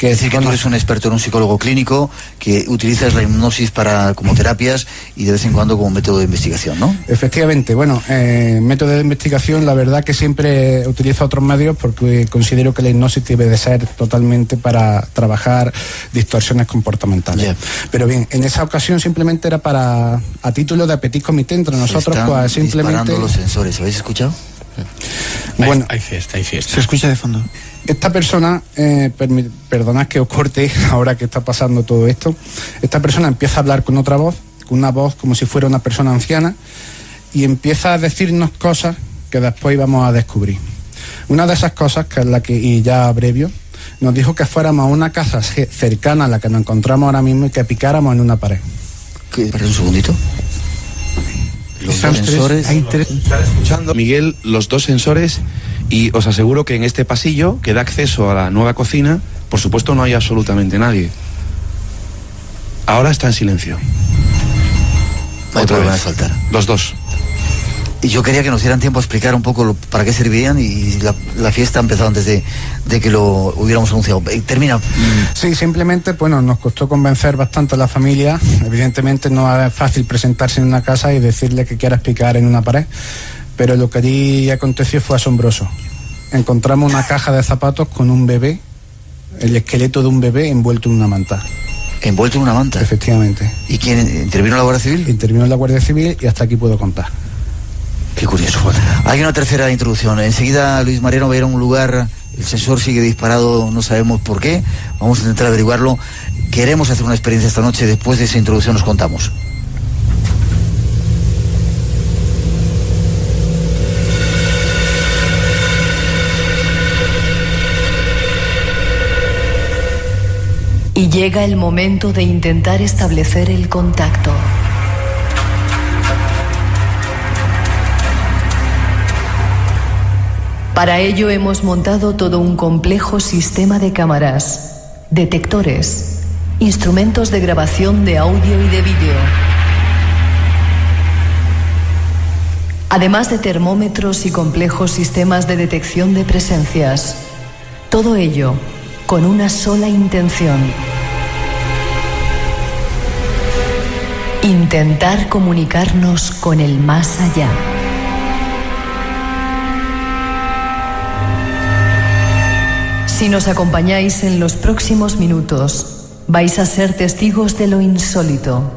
Es decir, que tú eres un experto, en un psicólogo clínico, que utilizas la hipnosis como terapias y de vez en cuando como método de investigación, ¿no? Efectivamente, bueno, método de investigación, la verdad que siempre utilizo otros medios porque considero que la hipnosis debe de ser totalmente para trabajar distorsiones comportamentales. Yeah. Pero bien, en esa ocasión simplemente era a título de petit comité entre nosotros, pues simplemente... disparando los sensores, ¿habéis escuchado? Bueno, hay fiesta. Se escucha de fondo. Esta persona, perdonad que os corte ahora que está pasando todo esto, esta persona empieza a hablar con otra voz, con una voz como si fuera una persona anciana, y empieza a decirnos cosas que después íbamos a descubrir. Una de esas cosas, que es la que, y ya abrevio, nos dijo que fuéramos a una casa cercana a la que nos encontramos ahora mismo y que picáramos en una pared. Espera un segundito. Los dos sensores. Están escuchando, Miguel, los dos sensores, y os aseguro que en este pasillo que da acceso a la nueva cocina, por supuesto no hay absolutamente nadie. Ahora está en silencio. Otra vez van a saltar. Los dos. Y yo quería que nos dieran tiempo a explicar un poco para qué servirían, y la fiesta ha empezado antes de que lo hubiéramos anunciado. Termina. Sí, simplemente, bueno, nos costó convencer bastante a la familia. Evidentemente no es fácil presentarse en una casa y decirle que quieras picar en una pared, pero lo que allí aconteció fue asombroso. Encontramos una caja de zapatos con un bebé, el esqueleto de un bebé envuelto en una manta. ¿Envuelto en una manta? Efectivamente. ¿Y quién intervino la Guardia Civil? Intervino la Guardia Civil, y hasta aquí puedo contar. Qué curioso. Hay una tercera introducción. Enseguida Luis Mariano va a ir a un lugar, el sensor sigue disparado, no sabemos por qué, vamos a intentar averiguarlo. Queremos hacer una experiencia esta noche, después de esa introducción nos contamos. Y llega el momento de intentar establecer el contacto. Para ello hemos montado todo un complejo sistema de cámaras, detectores, instrumentos de grabación de audio y de vídeo, además de termómetros y complejos sistemas de detección de presencias. Todo ello con una sola intención: intentar comunicarnos con el más allá. Si nos acompañáis en los próximos minutos, vais a ser testigos de lo insólito,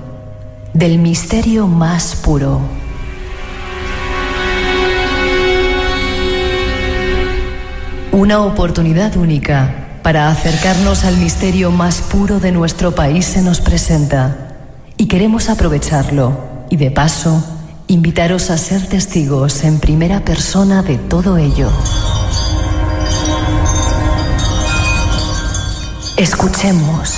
del misterio más puro. Una oportunidad única para acercarnos al misterio más puro de nuestro país se nos presenta, y queremos aprovecharlo y, de paso, invitaros a ser testigos en primera persona de todo ello. Escuchemos.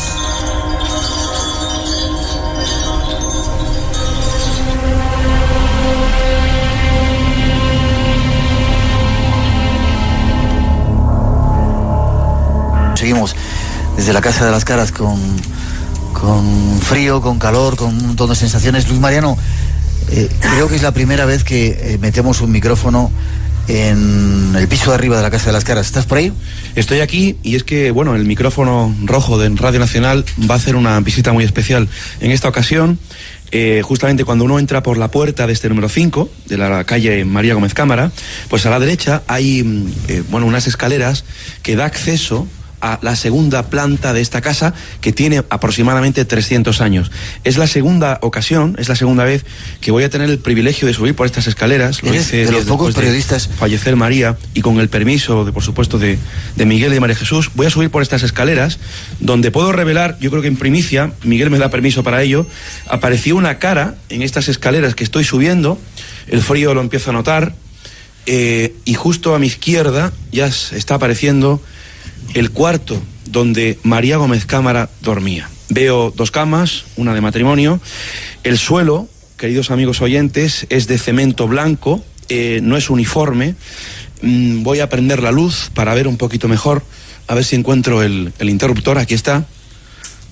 Seguimos desde la Casa de las Caras con frío, con calor, con un montón de sensaciones. Luis Mariano, creo que es la primera vez que metemos un micrófono en el piso de arriba de la Casa de las Caras. ¿Estás por ahí? Estoy aquí y es que, bueno, el micrófono rojo de Radio Nacional va a hacer una visita muy especial. En esta ocasión, justamente cuando uno entra por la puerta de este número 5, de la calle María Gómez Cámara, pues a la derecha hay, unas escaleras que da acceso a la segunda planta de esta casa, que tiene aproximadamente 300 años. Es la segunda ocasión, es la segunda vez que voy a tener el privilegio de subir por estas escaleras. Lo hice de los pocos periodistas. Fallecer María, y con el permiso, por supuesto, de Miguel y de María Jesús, voy a subir por estas escaleras, donde puedo revelar, yo creo que en primicia, Miguel me da permiso para ello, apareció una cara en estas escaleras que estoy subiendo, el frío lo empiezo a notar, y justo a mi izquierda ya está apareciendo el cuarto donde María Gómez Cámara dormía. Veo 2 camas, una de matrimonio. El suelo, queridos amigos oyentes, es de cemento blanco, no es uniforme. Voy a prender la luz para ver un poquito mejor, a ver si encuentro el interruptor. Aquí está.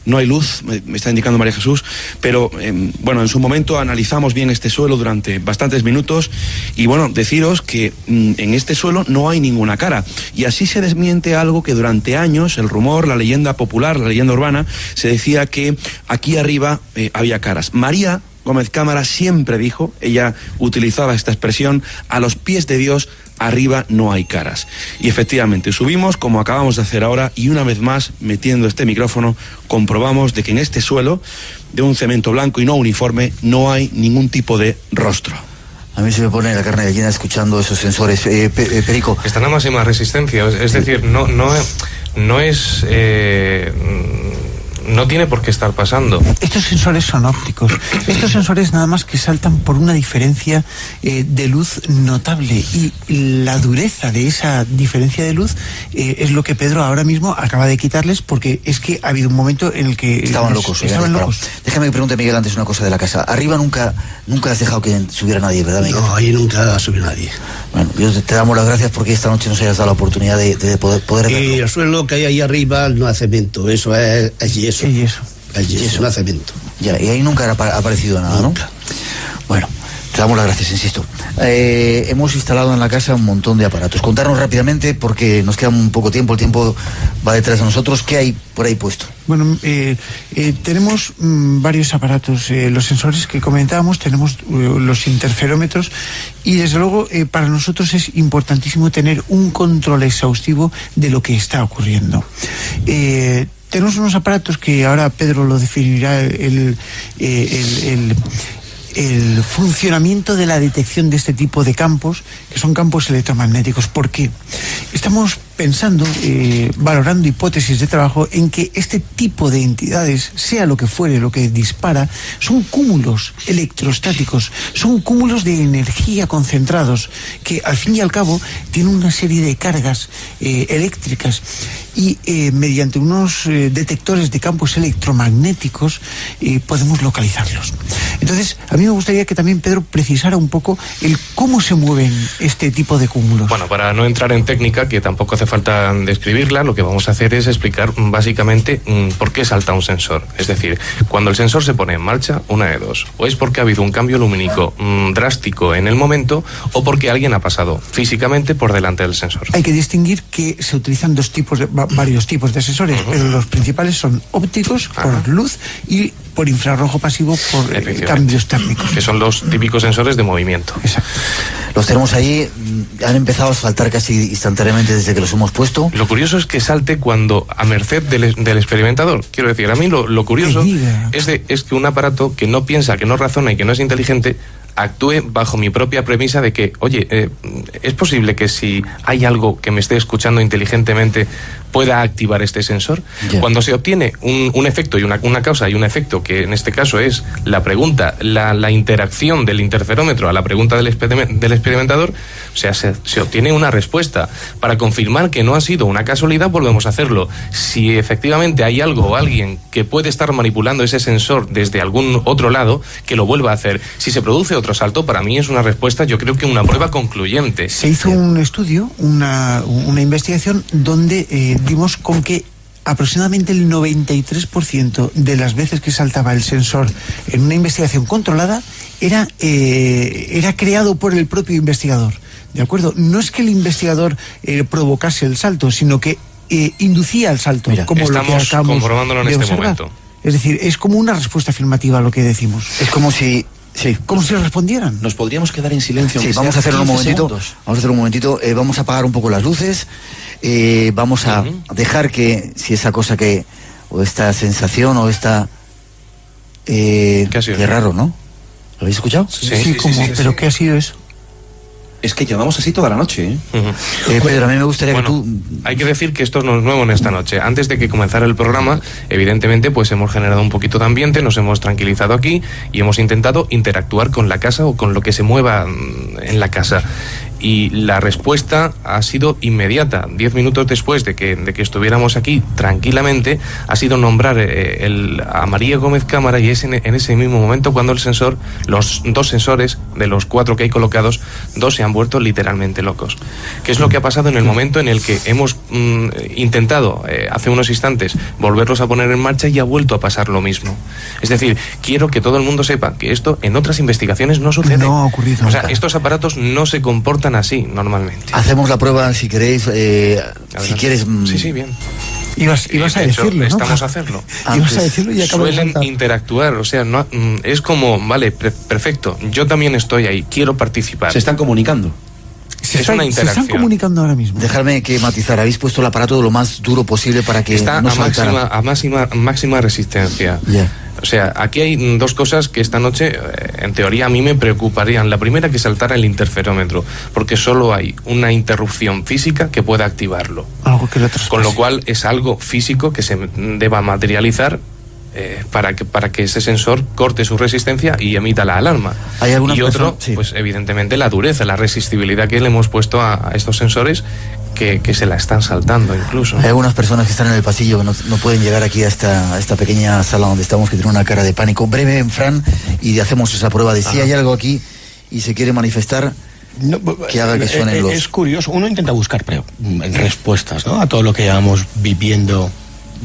No hay luz, me está indicando María Jesús, pero en su momento analizamos bien este suelo durante bastantes minutos y deciros que en este suelo no hay ninguna cara, y así se desmiente algo que durante años, el rumor, la leyenda popular, la leyenda urbana, se decía que aquí arriba había caras. María Gómez Cámara siempre dijo, ella utilizaba esta expresión: a los pies de Dios arriba no hay caras. Y efectivamente subimos como acabamos de hacer ahora, y una vez más, metiendo este micrófono, comprobamos de que en este suelo de un cemento blanco y no uniforme no hay ningún tipo de rostro. A mí se me pone la carne de gallina escuchando esos sensores. Perico. Están a máxima resistencia, es decir, no es... no tiene por qué estar pasando. Estos sensores son ópticos. Estos sensores nada más que saltan por una diferencia de luz notable, y la dureza de esa diferencia de luz es lo que Pedro ahora mismo acaba de quitarles, porque es que ha habido un momento en el que estaban locos. Déjame que pregunte, Miguel, antes una cosa de la casa. Arriba nunca has dejado que subiera nadie, ¿verdad, Miguel? No, ahí nunca subió nadie. Bueno, te damos las gracias porque esta noche nos hayas dado la oportunidad de poder verlo. Y el suelo que hay ahí arriba no hace cemento, eso es yeso. Es yeso, no hace cemento. Ya, y ahí nunca ha aparecido nada, nunca. ¿no? Bueno, te damos las gracias, insisto. Hemos instalado en la casa un montón de aparatos. Contarnos rápidamente, porque nos queda un poco tiempo, el tiempo va detrás de nosotros. ¿Qué hay por ahí puesto? Bueno, tenemos varios aparatos. Los sensores que comentábamos, tenemos los interferómetros, y desde luego para nosotros es importantísimo tener un control exhaustivo de lo que está ocurriendo. Tenemos unos aparatos que ahora Pedro lo definirá, el funcionamiento de la detección de este tipo de campos, que son campos electromagnéticos. ¿Por qué? Estamos pensando, valorando hipótesis de trabajo en que este tipo de entidades, sea lo que fuere, lo que dispara, son cúmulos electrostáticos, son cúmulos de energía concentrados, que al fin y al cabo tienen una serie de cargas eléctricas, y mediante unos detectores de campos electromagnéticos podemos localizarlos. Entonces, a mí me gustaría que también Pedro precisara un poco el cómo se mueven este tipo de cúmulos. Bueno, para no entrar en técnica, que tampoco hace falta describirla, lo que vamos a hacer es explicar básicamente por qué salta un sensor. Es decir, cuando el sensor se pone en marcha, una de dos: o es porque ha habido un cambio lumínico drástico en el momento, o porque alguien ha pasado físicamente por delante del sensor. Hay que distinguir que se utilizan varios tipos de sensores, pero los principales son ópticos, por luz, y por infrarrojo pasivo, por cambios térmicos. Que son los típicos sensores de movimiento. Exacto. Los tenemos ahí, han empezado a saltar casi instantáneamente desde que los hemos puesto. Lo curioso es que salte cuando a merced del experimentador. Quiero decir, a mí lo curioso es que un aparato que no piensa, que no razona y que no es inteligente, actúe bajo mi propia premisa de que, oye, es posible que si hay algo que me esté escuchando inteligentemente pueda activar este sensor. Yeah. Cuando se obtiene un efecto y una causa y un efecto, que en este caso es la pregunta, la interacción del interferómetro a la pregunta del experimentador, o sea, se obtiene una respuesta. Para confirmar que no ha sido una casualidad, volvemos a hacerlo. Si efectivamente hay algo o alguien que puede estar manipulando ese sensor desde algún otro lado, que lo vuelva a hacer. Si se produce otro salto, para mí es una respuesta, yo creo que una prueba concluyente. Se hizo un estudio, una investigación, donde dimos con que aproximadamente el 93% de las veces que saltaba el sensor en una investigación controlada era creado por el propio investigador. ¿De acuerdo? No es que el investigador provocase el salto, sino que inducía el salto. Mira, como estamos lo que acabamos comprobándolo en de este observar. momento. Es decir, es como una respuesta afirmativa a lo que decimos. Es como si... Sí. Como si respondieran. Nos podríamos quedar en silencio. Sí, vamos a hacerlo un momentito. Vamos a hacer un momentito. Vamos a apagar un poco las luces. Vamos a dejar que, si esa cosa que, o esta sensación, o esta... qué raro, ¿no? ¿Lo habéis escuchado? Sí, ¿pero qué ha sido eso? Es que llevamos así toda la noche, Pedro, a mí me gustaría que tú... Hay que decir que esto no es nuevo en esta noche. Antes de que comenzara el programa, evidentemente, pues hemos generado un poquito de ambiente, nos hemos tranquilizado aquí y hemos intentado interactuar con la casa o con lo que se mueva en la casa. Y la respuesta ha sido inmediata. 10 minutos después de que estuviéramos aquí tranquilamente, ha sido nombrar a María Gómez Cámara, y es en ese mismo momento cuando los dos sensores de los 4 que hay colocados, 2 se han vuelto literalmente locos. ¿Qué es lo que ha pasado en el momento en el que hemos intentado hace unos instantes volverlos a poner en marcha y ha vuelto a pasar lo mismo? Es decir, quiero que todo el mundo sepa que esto en otras investigaciones no sucede. No ha ocurrido nunca. O sea, estos aparatos no se comportan así normalmente. Hacemos la prueba, si queréis, si quieres... Sí, bien. Ibas a decirlo, ¿no? Estamos a hacerlo. Ibas a decirlo y acabo de Suelen saltar. interactuar, o sea, no, es como, vale, perfecto, yo también estoy ahí, quiero participar. Se están comunicando. Es una interacción. Se están comunicando ahora mismo. Dejadme que matizar, habéis puesto el aparato lo más duro posible para que está no saltara. a máxima resistencia. Yeah. O sea, aquí hay 2 cosas que esta noche, en teoría, a mí me preocuparían. La primera, que saltara el interferómetro, porque solo hay una interrupción física que pueda activarlo. Algo que lo Con lo cual es algo físico que se deba materializar para que ese sensor corte su resistencia y emita la alarma. ¿Hay algunas y otro, personas? Sí. pues evidentemente la dureza, la resistibilidad que le hemos puesto a estos sensores, que se la están saltando incluso. Hay algunas personas que están en el pasillo que no pueden llegar aquí a esta pequeña sala donde estamos, que tienen una cara de pánico. Breve, Fran, y hacemos esa prueba de si hay algo aquí y se quiere manifestar, que haga que suenen los... Es curioso, uno intenta buscar respuestas, ¿no?, a todo lo que llevamos viviendo,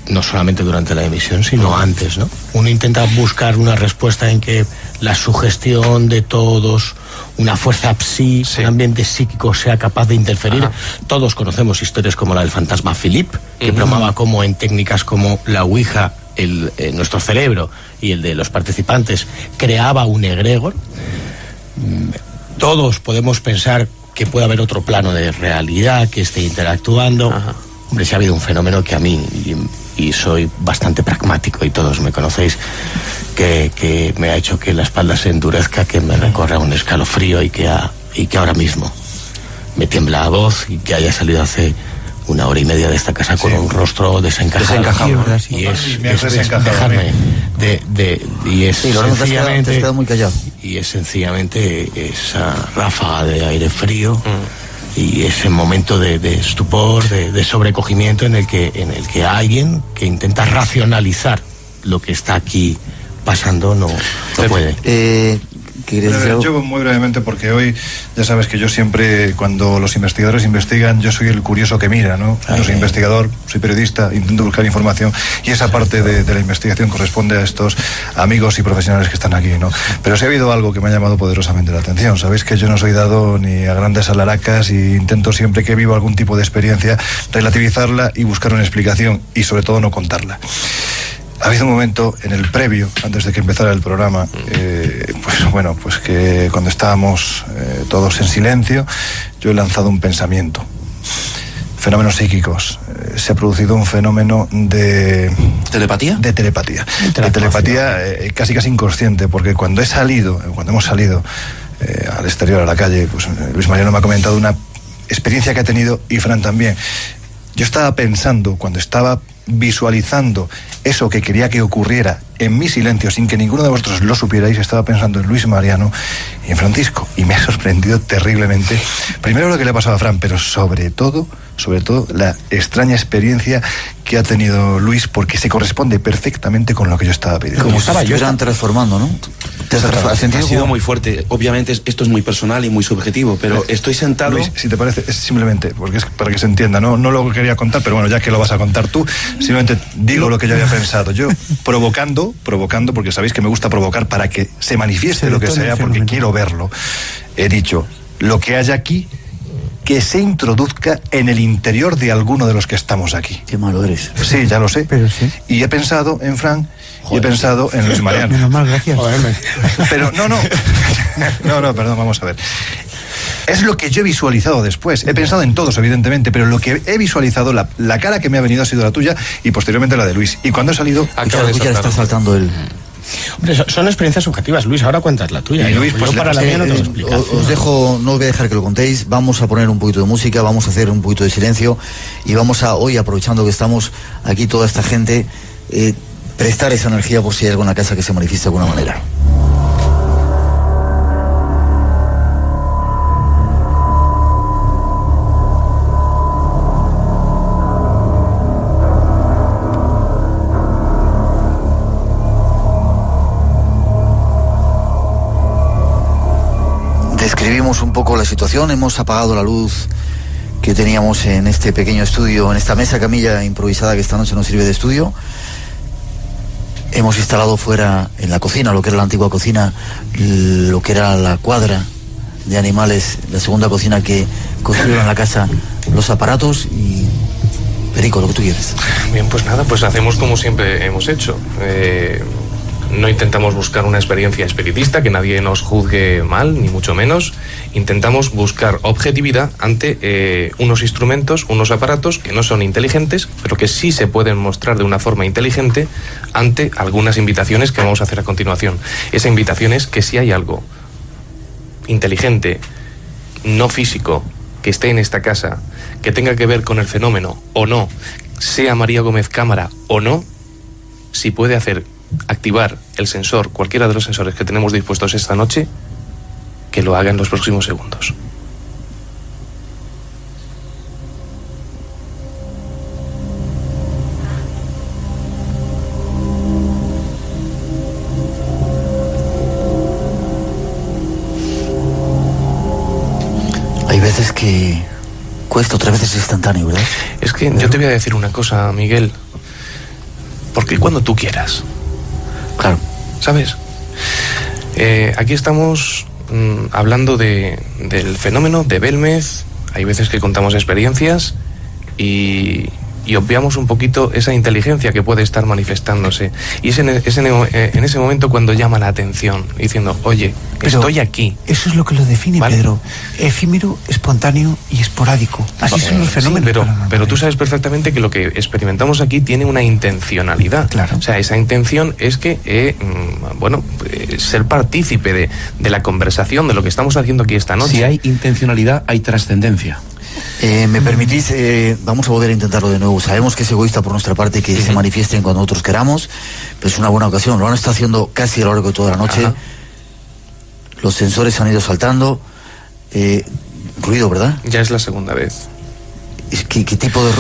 no solamente durante la emisión, sino antes, ¿no? Uno intenta buscar una respuesta en que la sugestión de todos, una fuerza psi, un ambiente psíquico sea capaz de interferir. Todos conocemos historias como la del fantasma Philip, que bromaba como en técnicas como la Ouija, nuestro cerebro y el de los participantes creaba un egregor. Todos podemos pensar que puede haber otro plano de realidad que esté interactuando. Hombre, si ha habido un fenómeno que a mí, y soy bastante pragmático y todos me conocéis, que me ha hecho que la espalda se endurezca, que me recorra un escalofrío y que ahora mismo me tiembla la voz, y que haya salido hace 1 hora y media de esta casa con un rostro desencajado. Y es dejarme y es sencillamente, te has quedado muy callado. Y es sencillamente esa ráfaga de aire frío y ese momento de estupor, de sobrecogimiento en el que alguien que intenta racionalizar lo que está aquí pasando no puede. Yo muy brevemente, porque hoy ya sabes que yo siempre, cuando los investigadores investigan, yo soy el curioso que mira, ¿no? Yo soy investigador, soy periodista, intento buscar información, y esa parte de la investigación corresponde a estos amigos y profesionales que están aquí, ¿no? Pero sí ha habido algo que me ha llamado poderosamente la atención. Sabéis que yo no soy dado ni a grandes alaracas, y intento siempre que vivo algún tipo de experiencia relativizarla y buscar una explicación, y sobre todo no contarla. Ha habido un momento en el previo, antes de que empezara el programa, pues que cuando estábamos todos en silencio, yo he lanzado un pensamiento. Fenómenos psíquicos. Se ha producido un fenómeno de... ¿Telepatía? De telepatía. De telepatía casi inconsciente, porque cuando hemos salido al exterior, a la calle, pues Luis Mariano me ha comentado una experiencia que ha tenido, y Fran también. Yo estaba pensando, cuando estaba visualizando eso que quería que ocurriera en mi silencio, sin que ninguno de vosotros lo supierais, estaba pensando en Luis Mariano y en Francisco, y me ha sorprendido terriblemente, primero lo que le ha pasado a Fran, pero sobre todo la extraña experiencia que ha tenido Luis, porque se corresponde perfectamente con lo que yo estaba pidiendo. Como estaba yo transformando, ¿no? Ha sido muy fuerte. Obviamente esto es muy personal y muy subjetivo, pero estoy sentado... Luis, si te parece, es simplemente, porque es para que se entienda, no lo quería contar, pero bueno, ya que lo vas a contar tú, simplemente digo lo que yo había pensado. Yo, provocando, porque sabéis que me gusta provocar para que se manifieste lo que sea, porque quiero verlo, he dicho, lo que haya aquí que se introduzca en el interior de alguno de los que estamos aquí. Qué malo eres. Sí, ya lo sé. Pero sí. Y he pensado en Fran y he pensado en Luis Mariano. Menos mal, gracias. Pero no, perdón, vamos a ver. Es lo que yo he visualizado después. He pensado en todos, evidentemente, pero lo que he visualizado, la cara que me ha venido ha sido la tuya y posteriormente la de Luis. Y cuando he salido... Ya está saltando el... Hombre, son experiencias subjetivas, Luis. Ahora cuentas la tuya. Y Luis, pues yo para la mía no te lo explico. Os dejo, no voy a dejar que lo contéis. Vamos a poner un poquito de música, vamos a hacer un poquito de silencio y vamos a, hoy, aprovechando que estamos aquí toda esta gente, prestar esa energía por si hay alguna casa que se manifieste de alguna manera. Describimos un poco la situación, hemos apagado la luz que teníamos en este pequeño estudio, en esta mesa camilla improvisada que esta noche nos sirve de estudio. Hemos instalado fuera, en la cocina, lo que era la antigua cocina, lo que era la cuadra de animales, la segunda cocina que construyeron en la casa, los aparatos y... Perico, lo que tú quieres. Bien, pues nada, pues hacemos como siempre hemos hecho. No intentamos buscar una experiencia espiritista, que nadie nos juzgue mal, ni mucho menos. Intentamos buscar objetividad ante unos instrumentos, unos aparatos que no son inteligentes, pero que sí se pueden mostrar de una forma inteligente ante algunas invitaciones que vamos a hacer a continuación. Esa invitación es que si hay algo inteligente, no físico, que esté en esta casa, que tenga que ver con el fenómeno o no, sea María Gómez Cámara o no, si puede activar el sensor, cualquiera de los sensores que tenemos dispuestos esta noche, que lo haga en los próximos segundos. Hay veces que cuesta, otras veces es instantáneo, ¿verdad? Es que yo te voy a decir una cosa, Miguel, porque cuando tú quieras. Claro. ¿Sabes? Aquí estamos hablando del fenómeno de Belmez. Hay veces que contamos experiencias y obviamos un poquito esa inteligencia que puede estar manifestándose. Y es en ese momento cuando llama la atención, diciendo, oye, pero estoy aquí. Eso es lo que lo define, ¿vale? Pedro. Efímero, espontáneo y esporádico. Así son los fenómenos. Sí, pero tú sabes perfectamente que lo que experimentamos aquí tiene una intencionalidad. Claro. O sea, esa intención es que, ser partícipe de la conversación, de lo que estamos haciendo aquí esta noche. Si hay intencionalidad, hay trascendencia. ¿Me permitís? Vamos a volver a intentarlo de nuevo. Sabemos que es egoísta por nuestra parte que se manifiesten cuando nosotros queramos, pero es una buena ocasión. Lo han estado haciendo casi a lo largo de toda la noche. Ajá. Los sensores han ido saltando. Ruido, ¿verdad? Ya es la segunda vez. ¿Qué tipo de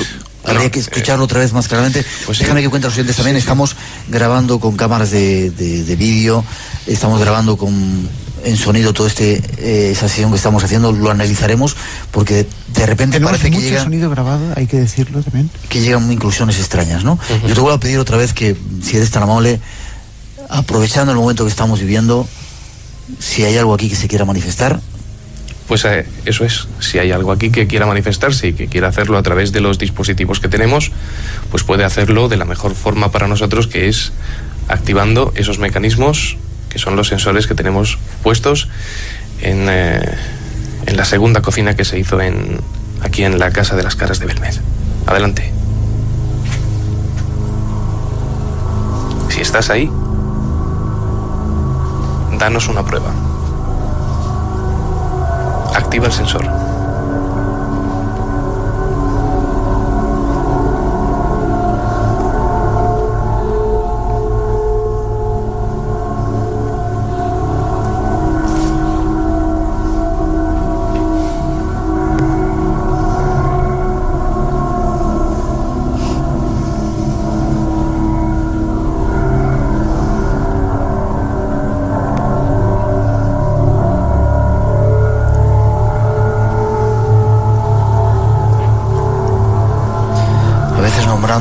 habría que escucharlo otra vez más claramente? Pues déjame que cuente a los oyentes también. Estamos grabando con cámaras de vídeo, estamos grabando en sonido todo esa sesión que estamos haciendo. Lo analizaremos porque de repente tenemos parece que mucho llega sonido grabado, hay que decirlo también, que llegan inclusiones extrañas, ¿no? Yo te voy a pedir otra vez que, si eres tan amable, aprovechando el momento que estamos viviendo, si hay algo aquí que se quiera manifestar. Pues eso es, si hay algo aquí que quiera manifestarse y que quiera hacerlo a través de los dispositivos que tenemos, pues puede hacerlo de la mejor forma para nosotros, que es activando esos mecanismos que son los sensores que tenemos puestos en la segunda cocina que se hizo aquí en la Casa de las Caras de Belmez. Adelante. Si estás ahí, danos una prueba. Activa el sensor.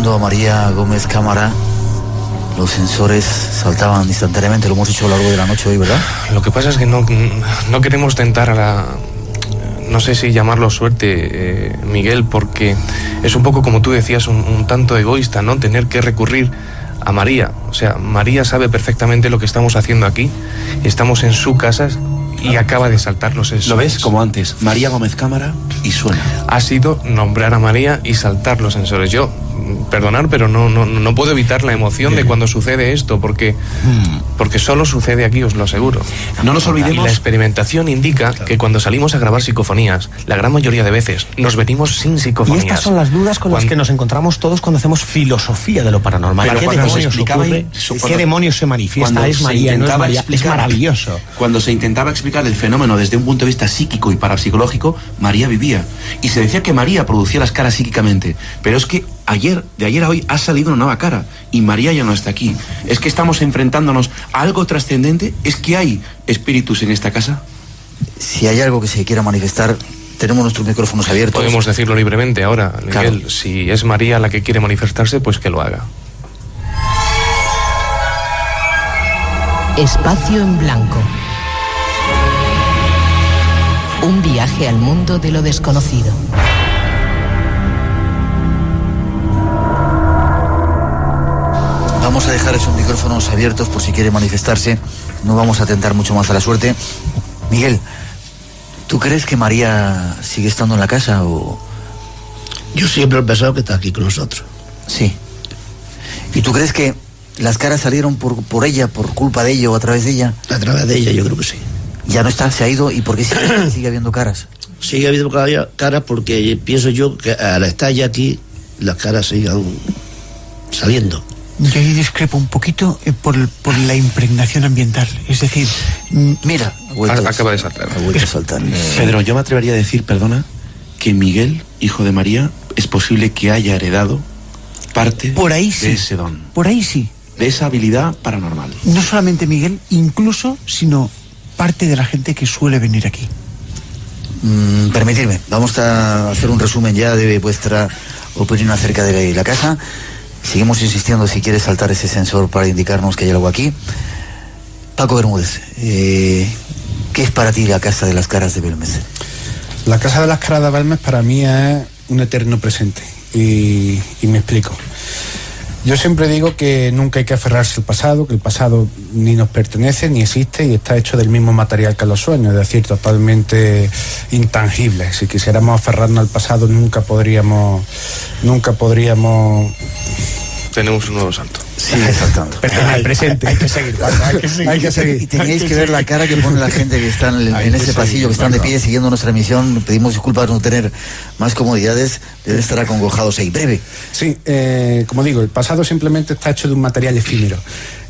A María Gómez Cámara, los sensores saltaban instantáneamente. Lo hemos hecho a lo largo de la noche hoy, ¿verdad? Lo que pasa es que no queremos tentar no sé si llamarlo suerte, Miguel, porque es un poco como tú decías, un tanto egoísta, ¿no? Tener que recurrir a María. O sea, María sabe perfectamente lo que estamos haciendo aquí. Estamos en su casa y acaba de saltar los sensores. ¿Lo ves? Como antes, María Gómez Cámara y suena. Ha sido nombrar a María y saltar los sensores. Yo, perdonar, pero no puedo evitar la emoción de cuando sucede esto, porque solo sucede aquí, os lo aseguro. No nos olvidemos. Y la experimentación indica que cuando salimos a grabar psicofonías, la gran mayoría de veces nos venimos sin psicofonías. Y estas son las dudas con las que nos encontramos todos cuando hacemos filosofía de lo paranormal. Pero ¿Qué demonios ocurre? ¿Qué demonios se manifiesta? ¿Es María? ¿No es María? Es maravilloso. Cuando se intentaba explicar el fenómeno desde un punto de vista psíquico y parapsicológico, María vivía. Y se decía que María producía las caras psíquicamente. Pero es que de ayer a hoy ha salido una nueva cara y María ya no está aquí. ¿Es que estamos enfrentándonos a algo trascendente? ¿Es que hay espíritus en esta casa? Si hay algo que se quiera manifestar, tenemos nuestros micrófonos abiertos. Podemos decirlo libremente ahora, Miguel. Claro. Si es María la que quiere manifestarse, pues que lo haga. Espacio en blanco. Un viaje al mundo de lo desconocido. Vamos a dejar esos micrófonos abiertos por si quiere manifestarse. No vamos a atentar mucho más a la suerte. Miguel, ¿tú crees que María sigue estando en la casa o...? Yo siempre he pensado que está aquí con nosotros. Sí. ¿Y tú crees que las caras salieron por ella, por culpa de ella o a través de ella? A través de ella, yo creo que sí. Ya no está, se ha ido. ¿Y por qué sigue habiendo caras? Sigue habiendo caras porque pienso yo que al estar ya aquí, las caras sigan saliendo. Yo ahí discrepo un poquito por la impregnación ambiental. Es decir, mira, acaba de saltar. Pedro, yo me atrevería a decir, perdona, que Miguel, hijo de María, es posible que haya heredado parte por ahí sí, de ese don. Por ahí sí. De esa habilidad paranormal. No solamente Miguel, incluso, sino parte de la gente que suele venir aquí. Permitidme, vamos a hacer un resumen ya de vuestra opinión acerca de la casa. Seguimos insistiendo si quieres saltar ese sensor para indicarnos que hay algo aquí. Paco Bermúdez, ¿qué es para ti la Casa de las Caras de Belmez? La Casa de las Caras de Belmez para mí es un eterno presente. Y me explico. Yo siempre digo que nunca hay que aferrarse al pasado, que el pasado ni nos pertenece, ni existe y está hecho del mismo material que los sueños, es decir, totalmente intangible. Si quisiéramos aferrarnos al pasado nunca podríamos... Tenemos un nuevo salto. Sí, saltando. Pero en el presente hay que seguir. Hay que seguir. Y tenéis que ver la cara que pone la gente que está en ese pasillo, que están de pie siguiendo nuestra emisión. Pedimos disculpas por no tener más comodidades. Deben estar acongojados ahí. Breve. Sí, como digo, el pasado simplemente está hecho de un material efímero.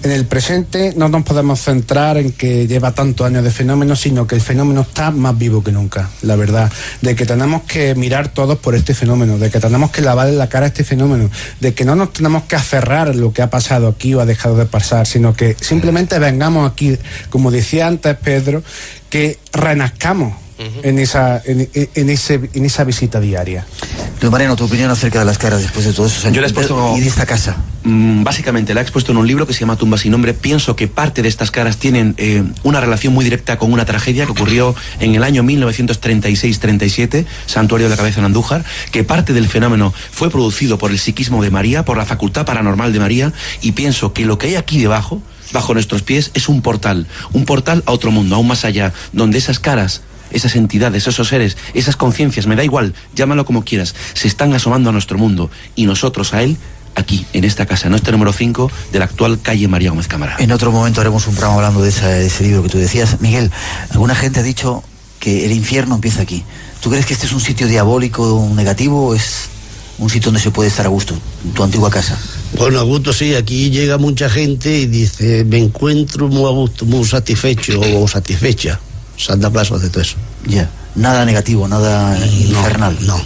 En el presente no nos podemos centrar en que lleva tantos años de fenómeno, sino que el fenómeno está más vivo que nunca, la verdad. De que tenemos que mirar todos por este fenómeno, de que tenemos que lavarle la cara a este fenómeno, de que no nos tenemos que aferrar a lo que ha pasado aquí o ha dejado de pasar, sino que simplemente vengamos aquí, como decía antes Pedro, que renazcamos en esa visita diaria. Luis Mariano, tu opinión acerca de las caras después de todos esos años. Yo la he expuesto, y de esta casa. Básicamente la he expuesto en un libro que se llama Tumba sin nombre. Pienso que parte de estas caras tienen una relación muy directa con una tragedia que ocurrió en el año 1936-37, Santuario de la Cabeza en Andújar, que parte del fenómeno fue producido por el psiquismo de María, por la facultad paranormal de María, y pienso que lo que hay aquí debajo, bajo nuestros pies, es un portal a otro mundo, aún más allá, donde esas caras, esas entidades, esos seres, esas conciencias, me da igual, llámalo como quieras, se están asomando a nuestro mundo y nosotros a él, aquí, en esta casa, en este número 5 de la actual calle María Gómez Cámara. En otro momento haremos un programa hablando de ese libro que tú decías. Miguel, alguna gente ha dicho que el infierno empieza aquí. ¿Tú crees que este es un sitio diabólico, negativo, o es un sitio donde se puede estar a gusto, en tu antigua casa? Bueno, a gusto sí, aquí llega mucha gente y dice, me encuentro muy a gusto, muy satisfecho o satisfecha. Santa Plaza hace todo eso. Ya, nada negativo, nada infernal. No.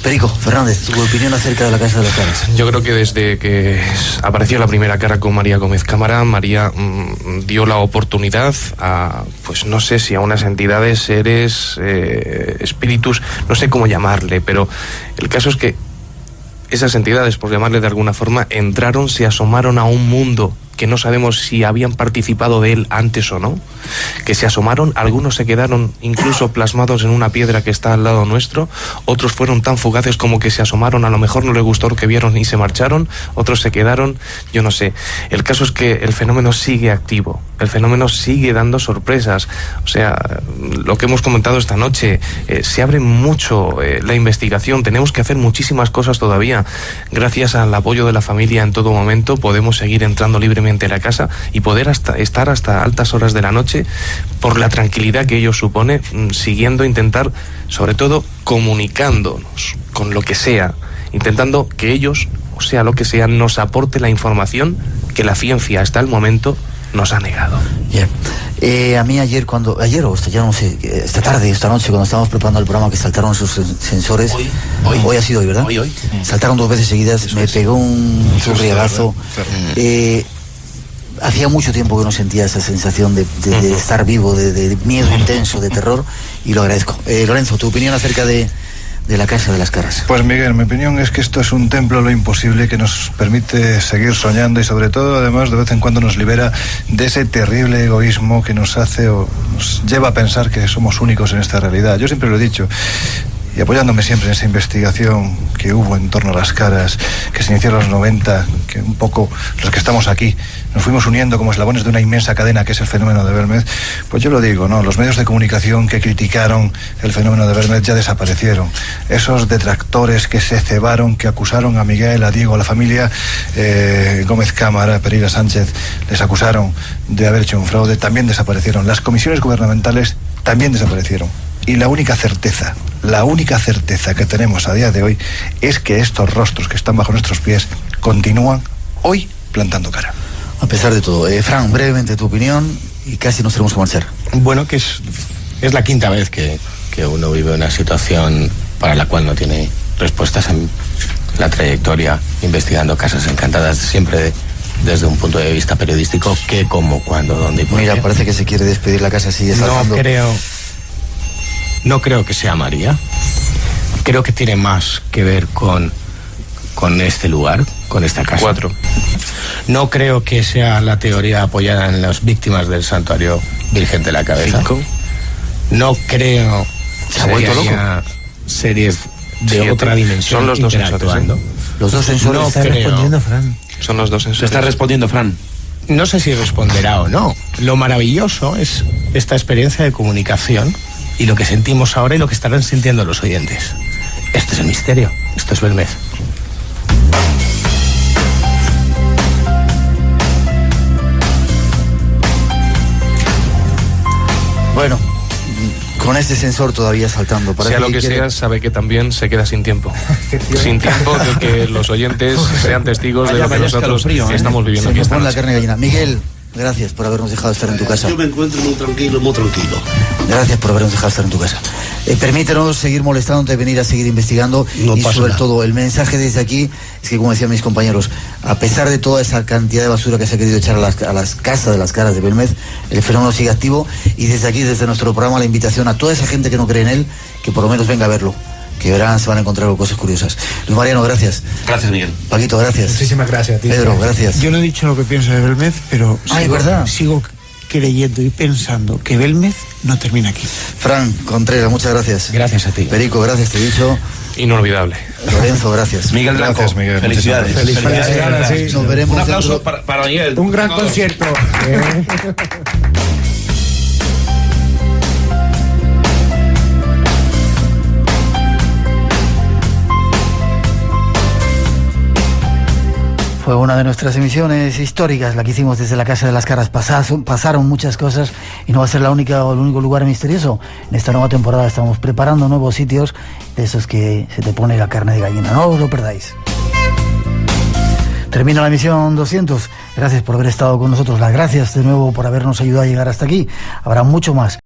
Perico, Fernández, tu opinión acerca de la Casa de las Caras. Yo creo que desde que apareció la primera cara con María Gómez Cámara, María dio la oportunidad a, pues no sé si a unas entidades, seres, espíritus, no sé cómo llamarle, pero el caso es que esas entidades, por llamarle de alguna forma, entraron, se asomaron a un mundo que no sabemos si habían participado de él antes o no, que se asomaron, algunos se quedaron incluso plasmados en una piedra que está al lado nuestro, otros fueron tan fugaces como que se asomaron, a lo mejor no les gustó lo que vieron y se marcharon, otros se quedaron, yo no sé. El caso es que el fenómeno sigue activo, el fenómeno sigue dando sorpresas, o sea, lo que hemos comentado esta noche, se abre mucho la investigación, tenemos que hacer muchísimas cosas todavía. Gracias al apoyo de la familia en todo momento podemos seguir entrando libremente a la casa y poder estar hasta altas horas de la noche por la tranquilidad que ello supone, siguiendo, intentar, sobre todo, comunicándonos con lo que sea, intentando que ellos, o sea, lo que sea, nos aporte la información que la ciencia hasta el momento nos ha negado. A mí ayer o ya no sé, esta tarde, esta noche, cuando estábamos preparando el programa, que saltaron sus sensores. Hoy ha sido hoy, ¿verdad? Hoy. Saltaron 2 veces seguidas, me pegó un churriagazo. Hacía mucho tiempo que no sentía esa sensación de estar vivo, de miedo intenso, de terror, y lo agradezco. Lorenzo, tu opinión acerca de la Casa de las Caras. Pues Miguel, mi opinión es que esto es un templo a lo imposible que nos permite seguir soñando y sobre todo, además, de vez en cuando nos libera de ese terrible egoísmo que nos hace o nos lleva a pensar que somos únicos en esta realidad. Yo siempre lo he dicho, y apoyándome siempre en esa investigación que hubo en torno a las caras, que se inició en los 90, que un poco los que estamos aquí nos fuimos uniendo como eslabones de una inmensa cadena que es el fenómeno de Belmez, pues yo lo digo, ¿no? Los medios de comunicación que criticaron el fenómeno de Belmez ya desaparecieron. Esos detractores que se cebaron, que acusaron a Miguel, a Diego, a la familia Gómez Cámara, Pereira Sánchez, les acusaron de haber hecho un fraude, también desaparecieron. Las comisiones gubernamentales también desaparecieron. Y la única certeza que tenemos a día de hoy es que estos rostros que están bajo nuestros pies continúan hoy plantando cara. A pesar de todo. Fran, brevemente tu opinión y casi nos tenemos que marchar. Bueno, que es la 5ª vez que uno vive una situación para la cual no tiene respuestas en la trayectoria, investigando casas encantadas, siempre desde un punto de vista periodístico, qué, cómo, cuándo, dónde y por qué. Mira, parece que se quiere despedir la casa, sigue saltando. No creo que sea María. Creo que tiene más que ver con este lugar, con esta casa. 4. No creo que sea la teoría apoyada en las víctimas del santuario Virgen de la Cabeza. 5. No creo ¿Se ha vuelto loco? Series de 7. otra dimensión. Son los 2 sensores. Los 2 sensores. No está creo. respondiendo Fran. Son los 2 sensores. Te está respondiendo, Fran. No sé si responderá o no. Lo maravilloso es esta experiencia de comunicación y lo que sentimos ahora y lo que estarán sintiendo los oyentes. Este es el misterio. Esto es Belmez. Bueno, con este sensor todavía saltando. Sea lo que sea, sabe que también se queda sin tiempo. Sin tiempo de que los oyentes sean testigos de lo que nosotros estamos viviendo aquí esta noche. La carne gallina. Miguel, gracias por habernos dejado estar en tu casa. Yo me encuentro muy tranquilo. Gracias por habernos dejado estar en tu casa. Permítenos seguir molestándote, venir a seguir investigando. No y pasa sobre nada. todo, el mensaje desde aquí es que, como decían mis compañeros, a pesar de toda esa cantidad de basura que se ha querido echar a las casas de las caras de Belmez, el fenómeno sigue activo. Y desde aquí, desde nuestro programa, la invitación a toda esa gente que no cree en él, que por lo menos venga a verlo, que verán, se van a encontrar con cosas curiosas. Luis Mariano, gracias. Gracias, Miguel. Paquito, gracias. Muchísimas gracias a ti. Pedro, gracias. Yo no he dicho lo que pienso de Belmez, pero ¿verdad? sigo creyendo y pensando que Belmez no termina aquí. Fran Contreras, muchas gracias. Gracias a ti. Perico, gracias, te he dicho. Inolvidable. Lorenzo, gracias. Miguel Blanco, Gracias, Miguel. felicidades. Felicidades. Nos veremos. Un aplauso dentro... para Miguel. Un gran concierto. Fue una de nuestras emisiones históricas, la que hicimos desde la Casa de las Caras. Pasaron muchas cosas y no va a ser la única o el único lugar misterioso. En esta nueva temporada estamos preparando nuevos sitios de esos que se te pone la carne de gallina. No os lo perdáis. Termina la emisión 200. Gracias por haber estado con nosotros. Las gracias de nuevo por habernos ayudado a llegar hasta aquí. Habrá mucho más.